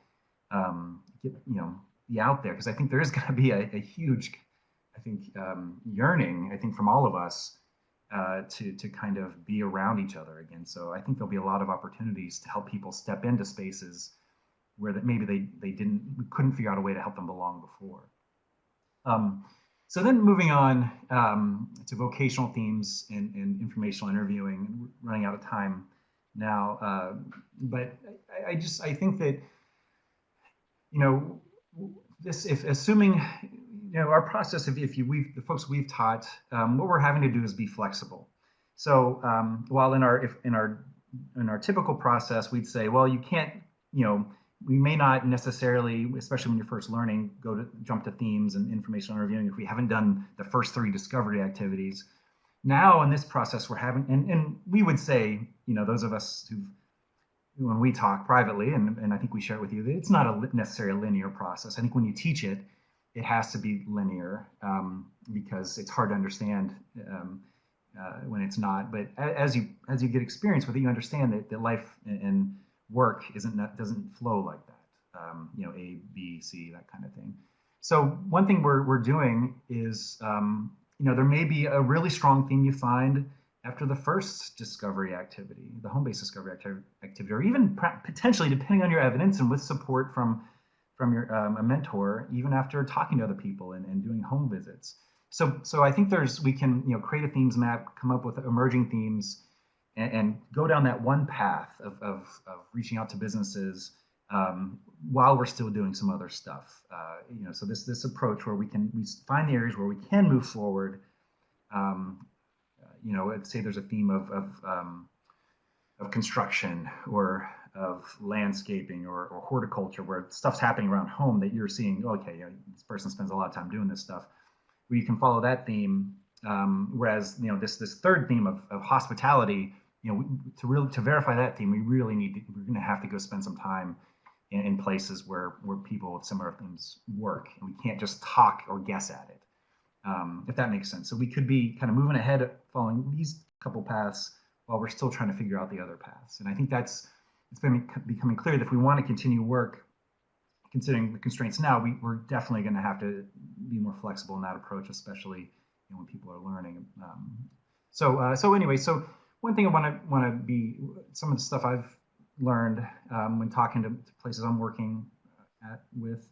be out there? Because I think there is going to be a huge, yearning, from all of us to kind of be around each other again. So I think there'll be a lot of opportunities to help people step into spaces where that maybe we couldn't figure out a way to help them belong before. So then moving on to vocational themes and informational interviewing, running out of time now. But I think that, assuming, our process, the folks we've taught, what we're having to do is be flexible. So while in our typical process, we'd say, well, you can't, we may not necessarily, especially when you're first learning, jump to themes and informational interviewing if we haven't done the first 3 discovery activities. Now in this process, we're having, and we would say, those of us when we talk privately, and I think we share it with you, that it's not necessarily a linear process. I think when you teach it, it has to be linear, because it's hard to understand when it's not. But as you get experience with it, you understand that life and work doesn't flow like that. A, B, C, that kind of thing. So one thing we're doing is, there may be a really strong theme you find after the first discovery activity, the home-based discovery activity, or even potentially, depending on your evidence and with support from your a mentor, even after talking to other people and doing home visits. So I think we can create a themes map, come up with emerging themes, and go down that one path of reaching out to businesses while we're still doing some other stuff. So this approach where we find the areas where we can move forward. Let's say there's a theme of construction or of landscaping or horticulture, where stuff's happening around home that you're seeing, okay, this person spends a lot of time doing this stuff. Where you can follow that theme, whereas this third theme of hospitality, to verify that theme, we're going to have to go spend some time in places where people with similar themes work, and we can't just talk or guess at it, if that makes sense. So we could be kind of moving ahead, following these couple paths while we're still trying to figure out the other paths. And I think it's been becoming clear that if we want to continue work, considering the constraints now, we're definitely going to have to be more flexible in that approach, especially when people are learning. So anyway, one thing I want to be, some of the stuff I've learned when talking to places I'm working with,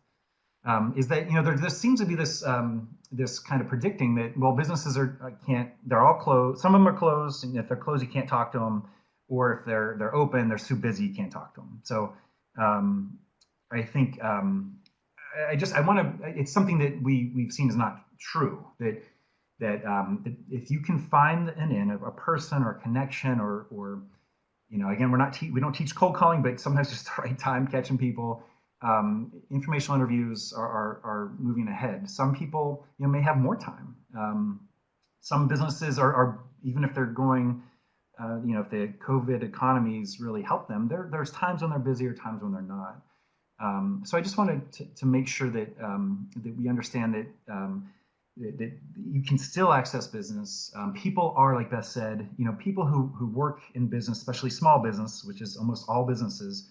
is that there seems to be this kind of predicting that, well, businesses they're all closed. Some of them are closed, and if they're closed, you can't talk to them, or if they're open, they're too busy, you can't talk to them. So I think it's something that we've seen is not true. That if you can find a person or a connection, or again, we don't teach cold calling, but sometimes just the right time catching people. Informational interviews are moving ahead. Some people may have more time. Some businesses are even if they're going, if the COVID economies really help them, there's times when they're busy or times when they're not. So I just wanted to make sure that we understand that you can still access business. People are, like Beth said, people who work in business, especially small business, which is almost all businesses,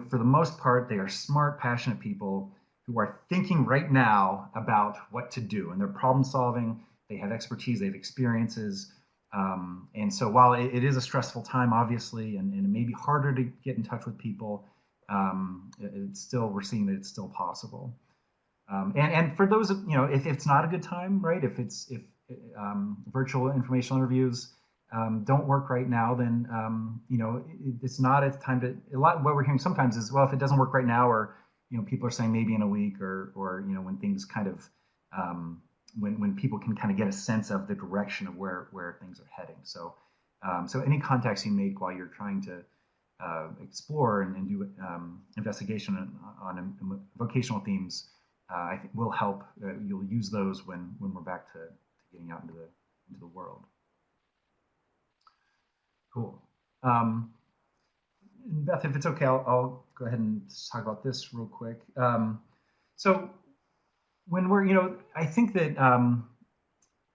for the most part, they are smart, passionate people who are thinking right now about what to do, and they're problem solving. They have expertise, they have experiences, And so while it is a stressful time, obviously, and it may be harder to get in touch with people, it's still, we're seeing that it's still possible. And for those, if it's not a good time, right? If virtual informational interviews don't work right now, then it's not a time to. A lot what we're hearing sometimes is, well, if it doesn't work right now, or people are saying maybe in a week, or when things kind of when people can kind of get a sense of the direction of where things are heading. So any contacts you make while you're trying to explore and do investigation on vocational themes, I think will help. You'll use those when we're back to getting out into the world. Cool. Beth, if it's okay, I'll go ahead and talk about this real quick. So when we're, I think that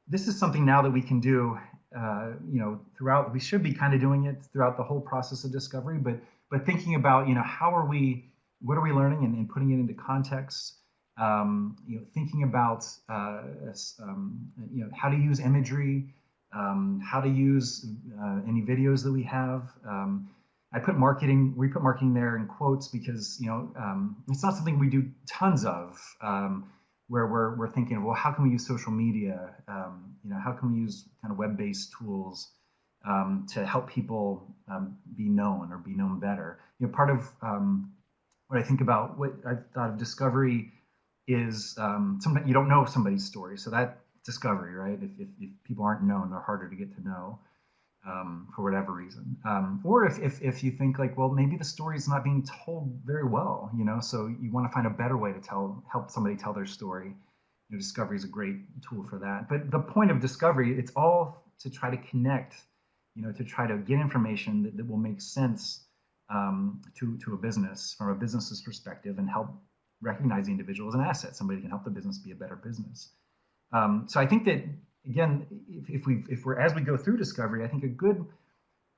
this is something now that we can do, throughout. We should be kind of doing it throughout the whole process of discovery, but thinking about, what are we learning, and putting it into context. Thinking about how to use imagery, how to use any videos that we have. We put marketing there in quotes because it's not something we do tons of. Where we're thinking, well, how can we use social media? How can we use kind of web-based tools to help people be known or be known better? Part of what I think about, what I thought of discovery is sometimes you don't know somebody's story, so that discovery, right? If people aren't known, they're harder to get to know for whatever reason. Or if you think like, well, maybe the story is not being told very well, so you want to find a better way to help somebody tell their story. Discovery is a great tool for that. But the point of discovery, it's all to try to connect, to try to get information that will make sense to a business from a business's perspective, and help recognize the individual as an asset. Somebody can help the business be a better business. So I think that, again, if we're as we go through discovery, I think a good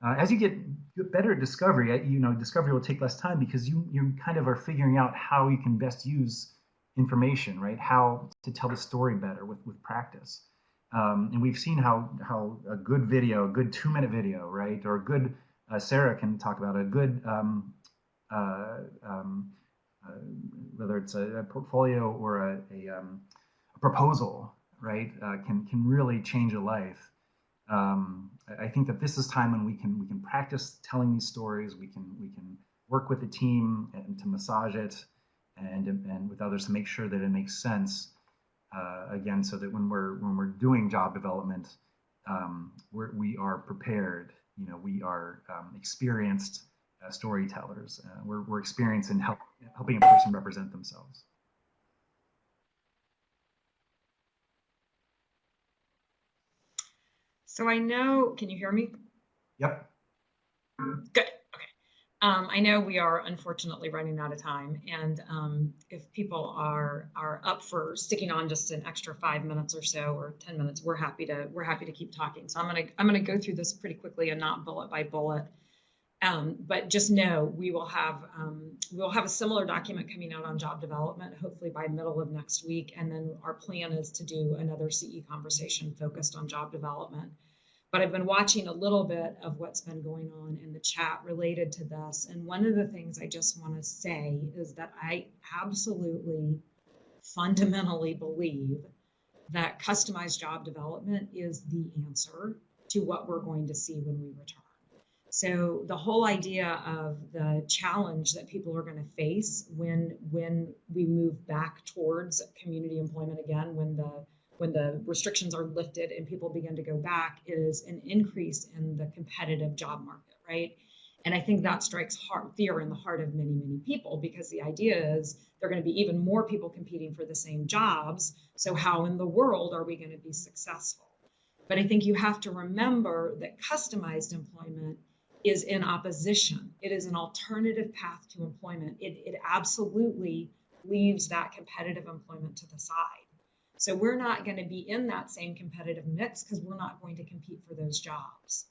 as you get better at discovery, discovery will take less time because you kind of are figuring out how you can best use information, right? How to tell the story better with practice. And we've seen how a good video, a good 2-minute video, right, or a good Sarah can talk about a good whether it's a portfolio or a proposal, right, can really change a life. I think that this is time when we can practice telling these stories. We can work with the team and to massage it, and with others to make sure that it makes sense. Again, so that when we're doing job development, we are prepared. We are experienced storytellers. We're experienced in helping a person represent themselves. So I know, can you hear me? Yep. Good. Okay. I know we are unfortunately running out of time, and if people are up for sticking on just an extra 5 minutes or so, or 10 minutes, we're happy to keep talking. So I'm gonna go through this pretty quickly and not bullet by bullet. But just know we will have a similar document coming out on job development, hopefully by middle of next week. And then our plan is to do another CE conversation focused on job development. But I've been watching a little bit of what's been going on in the chat related to this. And one of the things I just want to say is that I absolutely fundamentally believe that customized job development is the answer to what we're going to see when we return. So the whole idea of the challenge that people are going to face when we move back towards community employment again, when the restrictions are lifted and people begin to go back, is an increase in the competitive job market, right? And I think that strikes fear in the heart of many, many people, because the idea is there are going to be even more people competing for the same jobs. So how in the world are we going to be successful? But I think you have to remember that customized employment is in opposition. It is an alternative path to employment. It absolutely leaves that competitive employment to the side. So we're not going to be in that same competitive mix because we're not going to compete for those jobs.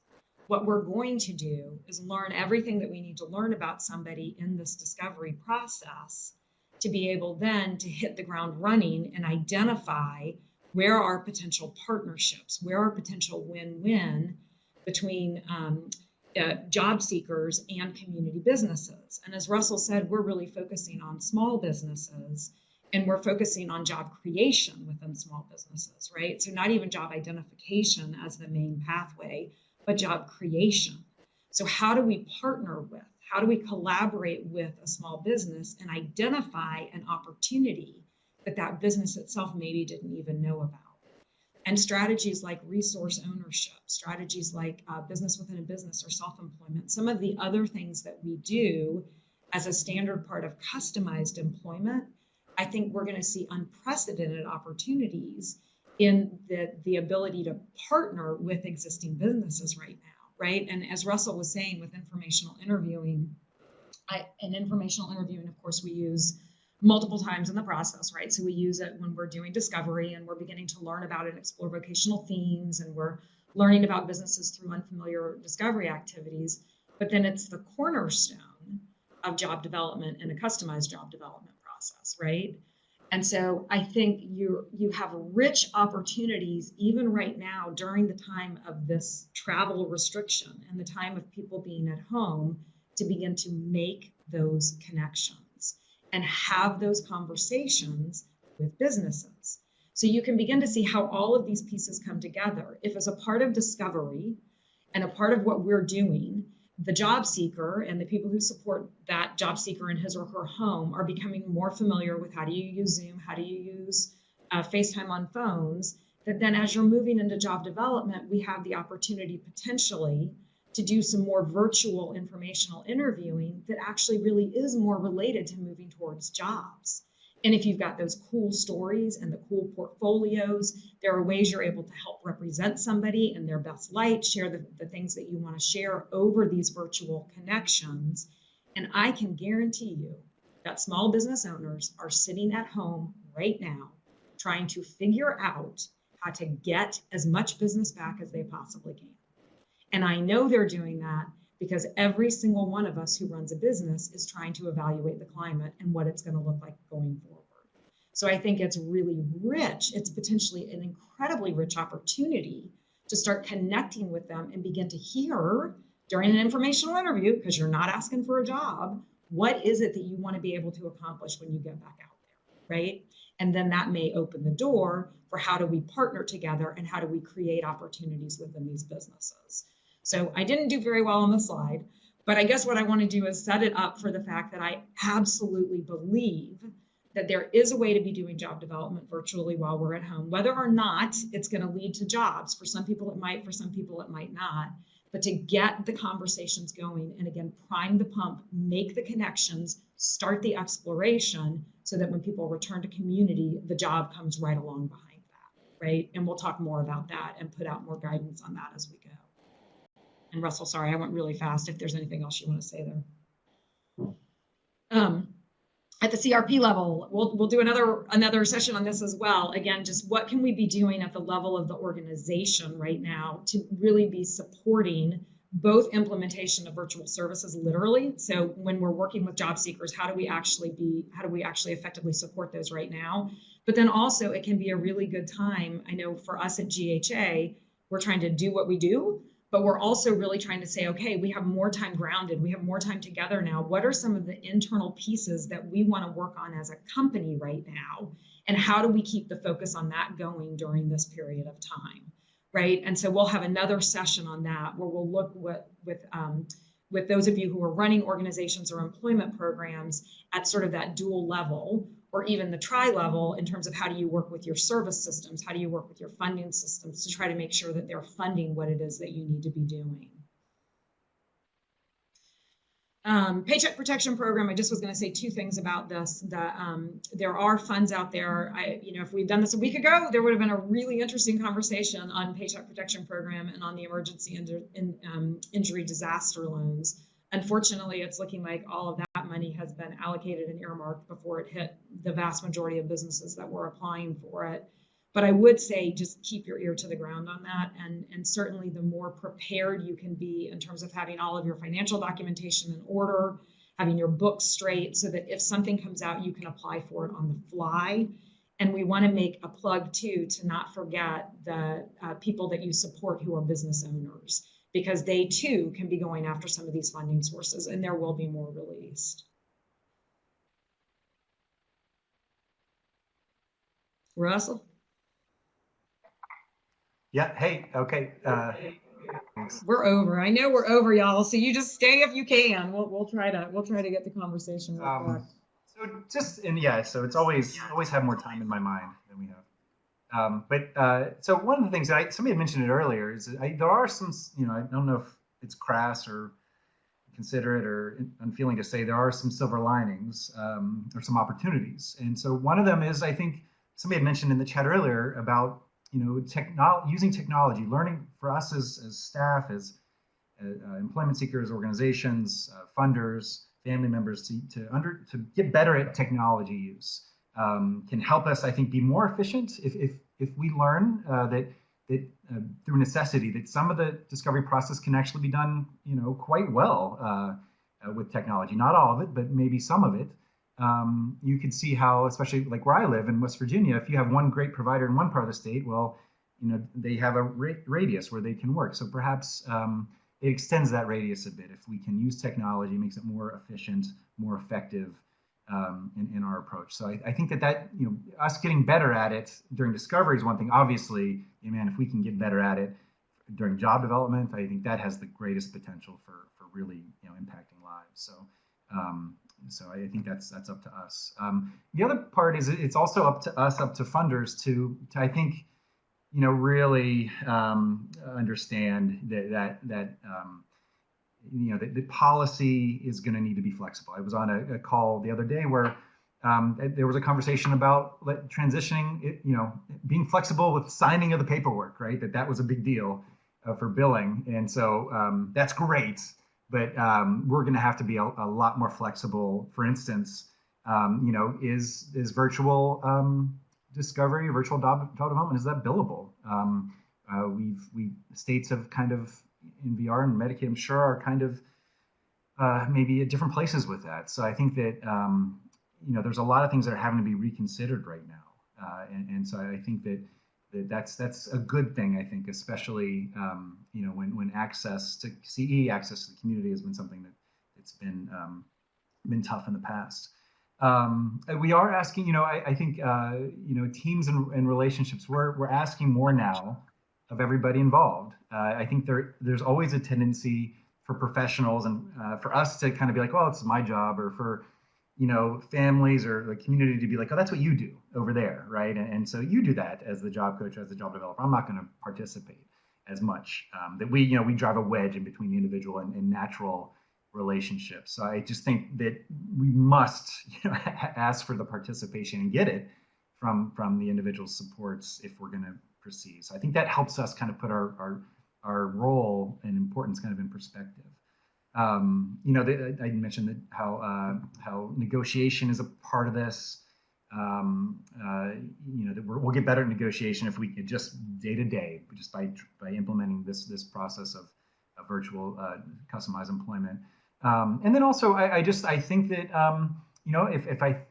What we're going to do is learn everything that we need to learn about somebody in this discovery process to be able then to hit the ground running and identify Where are potential partnerships? Where are potential win-win between job seekers and community businesses? And as Russell said, we're really focusing on small businesses, and we're focusing on job creation within small businesses, right? So not even job identification as the main pathway, but job creation. So how do we partner with, how do we collaborate with a small business and identify an opportunity that business itself maybe didn't even know about? And strategies like resource ownership, strategies like business within a business or self-employment, some of the other things that we do as a standard part of customized employment, I think we're going to see unprecedented opportunities in the ability to partner with existing businesses right now, right? And as Russell was saying with informational interviewing, of course, we use multiple times in the process, right? So we use it when we're doing discovery and we're beginning to learn about and explore vocational themes, and we're learning about businesses through unfamiliar discovery activities. But then it's the cornerstone of job development and a customized job development process, right? And so I think you have rich opportunities even right now during the time of this travel restriction and the time of people being at home to begin to make those connections and have those conversations with businesses. So you can begin to see how all of these pieces come together. If as a part of discovery and a part of what we're doing, the job seeker and the people who support that job seeker in his or her home are becoming more familiar with how do you use Zoom, how do you use FaceTime on phones, that then as you're moving into job development, we have the opportunity potentially to do some more virtual informational interviewing that actually really is more related to moving towards jobs. And if you've got those cool stories and the cool portfolios, there are ways you're able to help represent somebody in their best light, share the things that you want to share over these virtual connections. And I can guarantee you that small business owners are sitting at home right now trying to figure out how to get as much business back as they possibly can. And I know they're doing that because every single one of us who runs a business is trying to evaluate the climate and what it's going to look like going forward. So I think it's really rich. It's potentially an incredibly rich opportunity to start connecting with them and begin to hear during an informational interview, because you're not asking for a job, what is it that you want to be able to accomplish when you get back out there, right? And then that may open the door for how do we partner together and how do we create opportunities within these businesses. So I didn't do very well on the slide, but I guess what I want to do is set it up for the fact that I absolutely believe that there is a way to be doing job development virtually while we're at home, whether or not it's going to lead to jobs. For some people it might, for some people it might not, but to get the conversations going and again, prime the pump, make the connections, start the exploration so that when people return to community, the job comes right along behind that, right? And we'll talk more about that and put out more guidance on that as we go. And Russell, sorry, I went really fast. If there's anything else you want to say there. At the CRP level, we'll do another session on this as well. Again, just what can we be doing at the level of the organization right now to really be supporting both implementation of virtual services literally. So when we're working with job seekers, how do we actually effectively support those right now? But then also it can be a really good time. I know for us at GHA, we're trying to do what we do, but we're also really trying to say, okay, we have more time grounded. We have more time together now. What are some of the internal pieces that we want to work on as a company right now? And how do we keep the focus on that going during this period of time, right? And so we'll have another session on that where we'll look with those of you who are running organizations or employment programs at sort of that dual level, or even the tri-level in terms of how do you work with your service systems, how do you work with your funding systems to try to make sure that they're funding what it is that you need to be doing. Paycheck Protection Program, I just was going to say two things about this. There are funds out there. If we'd done this a week ago, there would have been a really interesting conversation on Paycheck Protection Program and on the emergency injury disaster loans. Unfortunately, it's looking like all of that money has been allocated and earmarked before it hit the vast majority of businesses that were applying for it. But I would say just keep your ear to the ground on that. And certainly the more prepared you can be in terms of having all of your financial documentation in order, having your books straight so that if something comes out, you can apply for it on the fly And we want to make a plug too to not forget the people that you support who are business owners, because they too can be going after some of these funding sources, and there will be more released. Russell? Yeah. Hey. Okay. We're over. I know we're over, y'all. So you just stay if you can. We'll try to get the conversation real quick. So just so it's always have more time in my mind than we have. So one of the things that somebody had mentioned it earlier is that there are some, I don't know if it's crass or considerate or unfeeling to say there are some silver linings or some opportunities. And so one of them is, I think somebody had mentioned in the chat earlier about, using technology, learning for us as staff, as employment seekers, organizations, funders, family members to get better at technology use can help us, I think, be more efficient if we learn that through necessity that some of the discovery process can actually be done, quite well with technology. Not all of it, but maybe some of it. You can see how, especially like where I live in West Virginia, if you have one great provider in one part of the state, well, they have a radius where they can work. So perhaps it extends that radius a bit. If we can use technology, it makes it more efficient, more effective in our approach. So I think that us getting better at it during discovery is one thing. Obviously, if we can get better at it during job development, I think that has the greatest potential for really impacting lives. So I think that's up to us. The other part is it's also up to us, up to funders to I think really understand that the policy is going to need to be flexible. I was on a call the other day where there was a conversation about transitioning, being flexible with signing of the paperwork, right? That was a big deal for billing. And so that's great, but we're going to have to be a lot more flexible. For instance, is virtual discovery, virtual job development, is that billable? States have kind of, in VR and Medicaid, I'm sure, are kind of maybe at different places with that. So I think that there's a lot of things that are having to be reconsidered right now, and so I think that's a good thing. I think, especially when access to CE, access to the community, has been something that's been tough in the past. We are asking, I think, teams and relationships. We're asking more now of everybody involved. I think there's always a tendency for professionals and for us to kind of be like, well, it's my job, or for families or the community to be like, oh, that's what you do over there, right? And so you do that as the job coach, as the job developer. I'm not going to participate as much. That we drive a wedge in between the individual and natural relationships. So I just think that we must ask for the participation and get it from the individual supports if we're going to proceed. So I think that helps us kind of put our role and importance kind of in perspective. I mentioned that how negotiation is a part of this. That we'll get better at negotiation if we could just day to day, just by implementing this process of virtual customized employment. And then also, I think that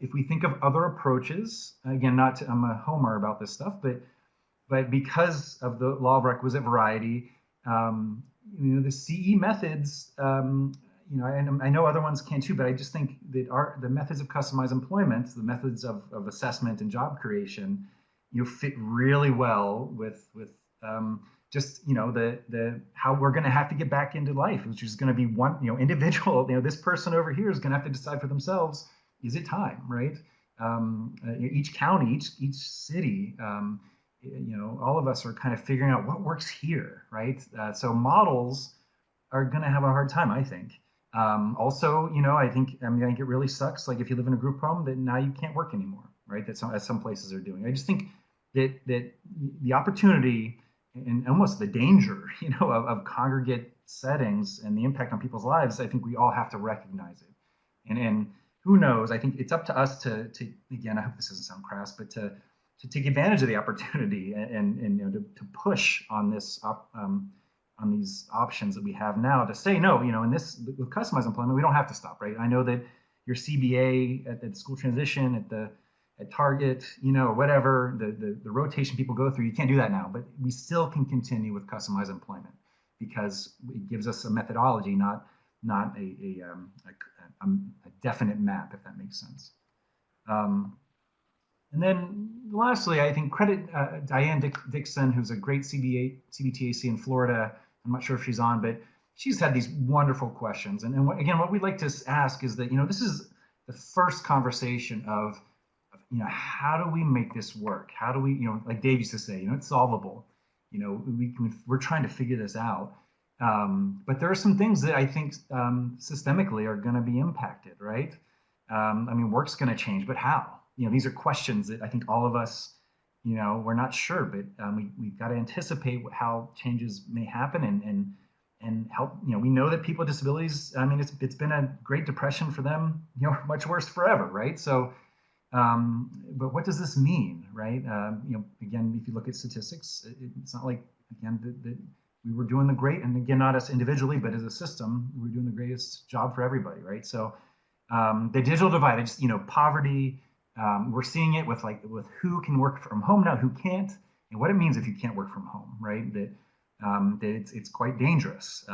if we think of other approaches, again, I'm a homer about this stuff, but because of the law of requisite variety, the CE methods, and I know other ones can too, but I just think that the methods of customized employment, the methods of assessment and job creation, fit really well with just the how we're going to have to get back into life, which is going to be one individual. This person over here is going to have to decide for themselves: is it time, right? Each county, each city, all of us are kind of figuring out what works here, right? So models are going to have a hard time, I think. Also, I think it really sucks. Like if you live in a group home, that now you can't work anymore, right? That's as some places are doing. I just think that the opportunity and almost the danger, of congregate settings and the impact on people's lives, I think we all have to recognize it. And who knows? I think it's up to us to again, I hope this doesn't sound crass, but to take advantage of the opportunity and to push on this on these options that we have now, to say no. In this, with customized employment, we don't have to stop, right? I know that your CBA at the school transition, at the at Target, or whatever, the rotation people go through. You can't do that now, but we still can continue with customized employment because it gives us a methodology, not a definite map, if that makes sense. And then lastly, I think credit Diane Dixon, who's a great CBTAC in Florida. I'm not sure if she's on, but she's had these wonderful questions. And again, what we'd like to ask is that, this is the first conversation of how do we make this work? How do we, like Dave used to say, it's solvable. We're trying to figure this out. But there are some things that I think systemically are going to be impacted, right? Work's going to change, but how? These are questions that I think all of us, we're not sure, but we've got to anticipate how changes may happen and help. We know that people with disabilities, it's been a Great Depression for them, much worse forever, right? So, but what does this mean, right? Again, if you look at statistics, it's not like, again, that we were doing the great, and again, not us individually, but as a system, we're doing the greatest job for everybody, right? So the digital divide, poverty, we're seeing it with who can work from home now, who can't, and what it means if you can't work from home, right? That it's quite dangerous,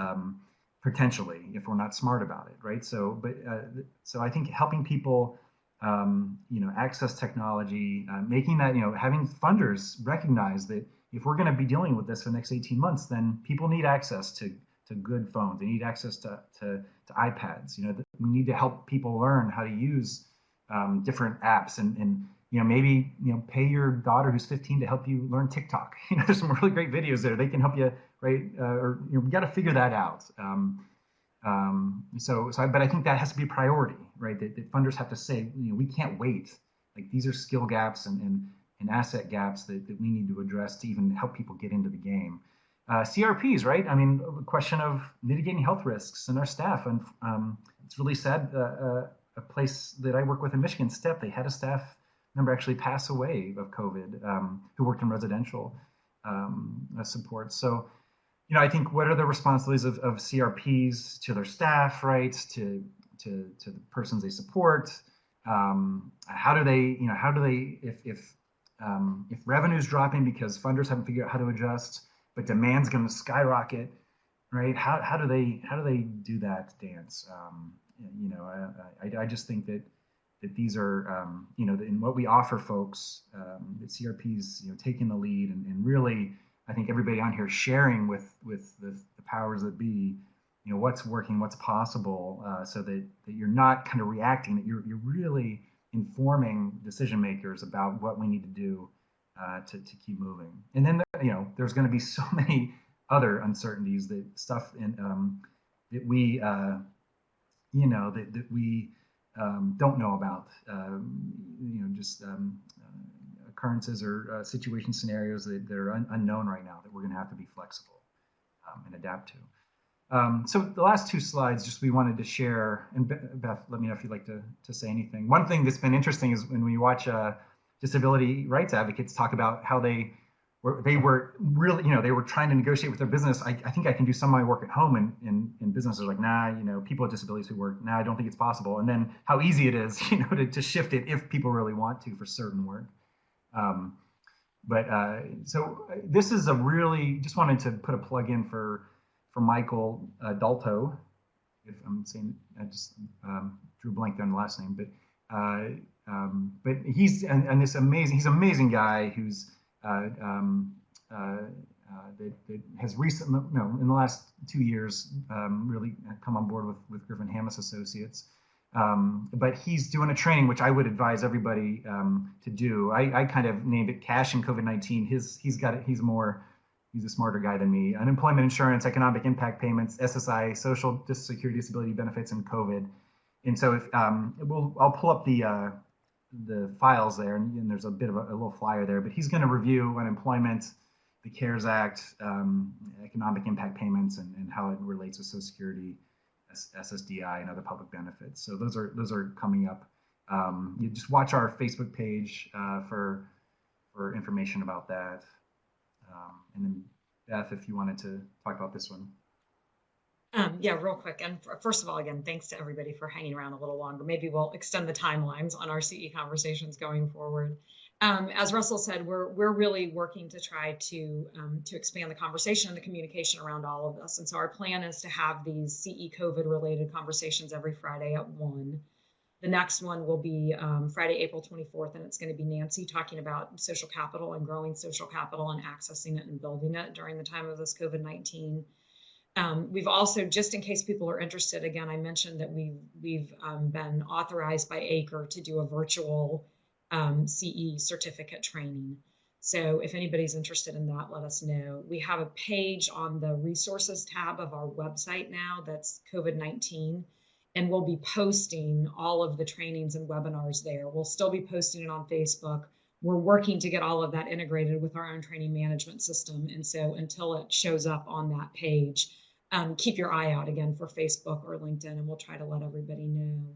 potentially, if we're not smart about it, right? So, so I think helping people, access technology, making that, having funders recognize that if we're going to be dealing with this for the next 18 months, then people need access to good phones. They need access to iPads. We need to help people learn how to use different apps and maybe pay your daughter who's 15 to help you learn TikTok. There's some really great videos there. They can help you, right? We got to figure that out. But I think that has to be a priority, right? That funders have to say, we can't wait. Like, these are skill gaps and asset gaps that we need to address to even help people get into the game. CRPs, right? A question of mitigating health risks in our staff. And it's really sad. A place that I work with in Michigan, STEP, they had a staff member actually pass away of COVID who worked in residential support. So, I think, what are the responsibilities of CRPs to their staff, right? To the persons they support. How do they, if revenue's dropping because funders haven't figured out how to adjust, but demand's going to skyrocket, right? How do they do that dance? I just think that these are, in what we offer folks, that CRP's, taking the lead and really, I think everybody on here sharing with the powers that be, what's working, what's possible, so that you're not kind of reacting, that you're really informing decision makers about what we need to do to keep moving. And then there's going to be so many other uncertainties, that stuff that we that we don't know about, just occurrences or situation scenarios that are unknown right now, that we're going to have to be flexible and adapt to. So the last two slides, just we wanted to share, and Beth, let me know if you'd like to say anything. One thing that's been interesting is when we watch disability rights advocates talk about how they were really, they were trying to negotiate with their business. I think I can do some of my work at home, and businesses are like, nah, people with disabilities who work, nah, I don't think it's possible. And then how easy it is, to shift it if people really want to for certain work. So this is a really, just wanted to put a plug in for Michael Dalto. If I'm saying, I just drew a blank there on the last name, but he's and this amazing, he's an amazing guy who's that has recently, in the last 2 years, really come on board with Griffin-Hammis Associates. But he's doing a training, which I would advise everybody to do. I kind of named it Cash in COVID-19. He's got it. He's a smarter guy than me. Unemployment insurance, economic impact payments, SSI, social security disability benefits, and COVID. And so if I'll pull up the files there, and there's a bit of a little flyer there. But he's going to review unemployment, the CARES Act, economic impact payments, and how it relates with Social Security, SSDI, and other public benefits. So those are coming up. You just watch our Facebook page for information about that. And then Beth, if you wanted to talk about this one. Yeah, real quick. And first of all, again, thanks to everybody for hanging around a little longer. Maybe we'll extend the timelines on our CE conversations going forward. As Russell said, we're really working to try to expand the conversation and the communication around all of this. And so our plan is to have these CE COVID related conversations every Friday at 1. The next one will be Friday, April 24th, and it's going to be Nancy talking about social capital and growing social capital and accessing it and building it during the time of this COVID-19. We've also, just in case people are interested, again, I mentioned that we've been authorized by ACRE to do a virtual CE certificate training. So if anybody's interested in that, let us know. We have a page on the resources tab of our website now that's COVID-19, and we'll be posting all of the trainings and webinars there. We'll still be posting it on Facebook. We're working to get all of that integrated with our own training management system. And so until it shows up on that page, keep your eye out again for Facebook or LinkedIn, and we'll try to let everybody know.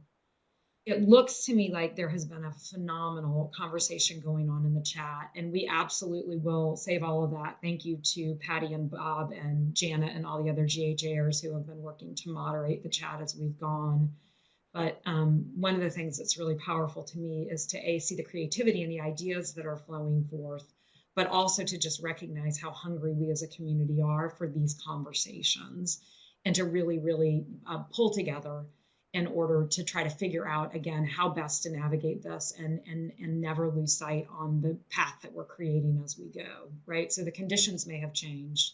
It looks to me like there has been a phenomenal conversation going on in the chat, and we absolutely will save all of that. Thank you to Patty and Bob and Janet and all the other GHAers who have been working to moderate the chat as we've gone. But one of the things that's really powerful to me is to see the creativity and the ideas that are flowing forth, but also to just recognize how hungry we as a community are for these conversations, and to really, really pull together in order to try to figure out, again, how best to navigate this and never lose sight on the path that we're creating as we go, right? So the conditions may have changed,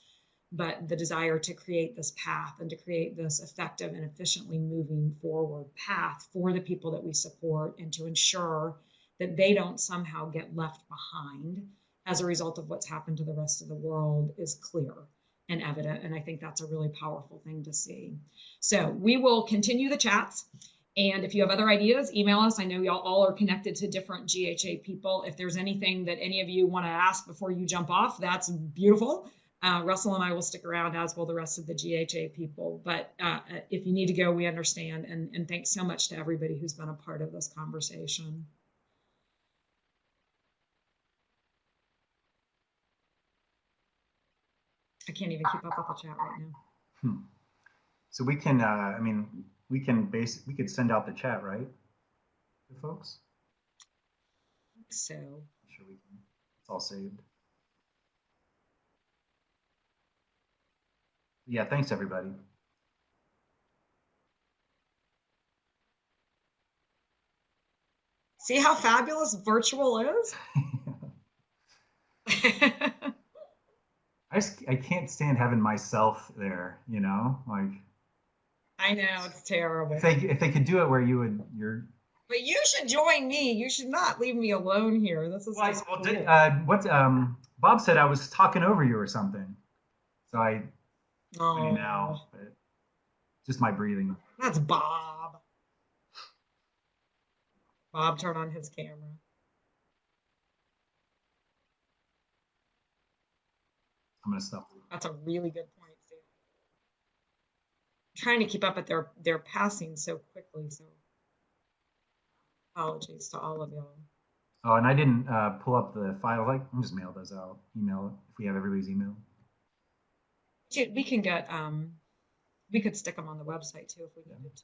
but the desire to create this path and to create this effective and efficiently moving forward path for the people that we support, and to ensure that they don't somehow get left behind as a result of what's happened to the rest of the world, is clear and evident. And I think that's a really powerful thing to see. So we will continue the chats. And if you have other ideas, email us. I know y'all all are connected to different GHA people. If there's anything that any of you want to ask before you jump off, that's beautiful. Russell and I will stick around, as will the rest of the GHA people. But if you need to go, we understand. And thanks so much to everybody who's been a part of this conversation. I can't even keep up with the chat right now. So we can, I mean, we could send out the chat, right, to folks? So. I'm sure we can. It's all saved. Yeah, thanks everybody. See how fabulous virtual is? I can't stand having myself there, you know, like. I know, it's terrible. If they could do it where you're. But you should join me. You should not leave me alone here. This is cool. Bob said I was talking over you or something. So I. Oh. Now, but just my breathing. That's Bob. Bob, turn on his camera. I'm gonna stop. That's a really good point, Steve. I'm trying to keep up, but they're passing so quickly. So apologies to all of y'all. Oh, and I didn't pull up the file. Like, I'll just mail those out. Email it if we have everybody's email. We can get we could stick them on the website too if we needed to.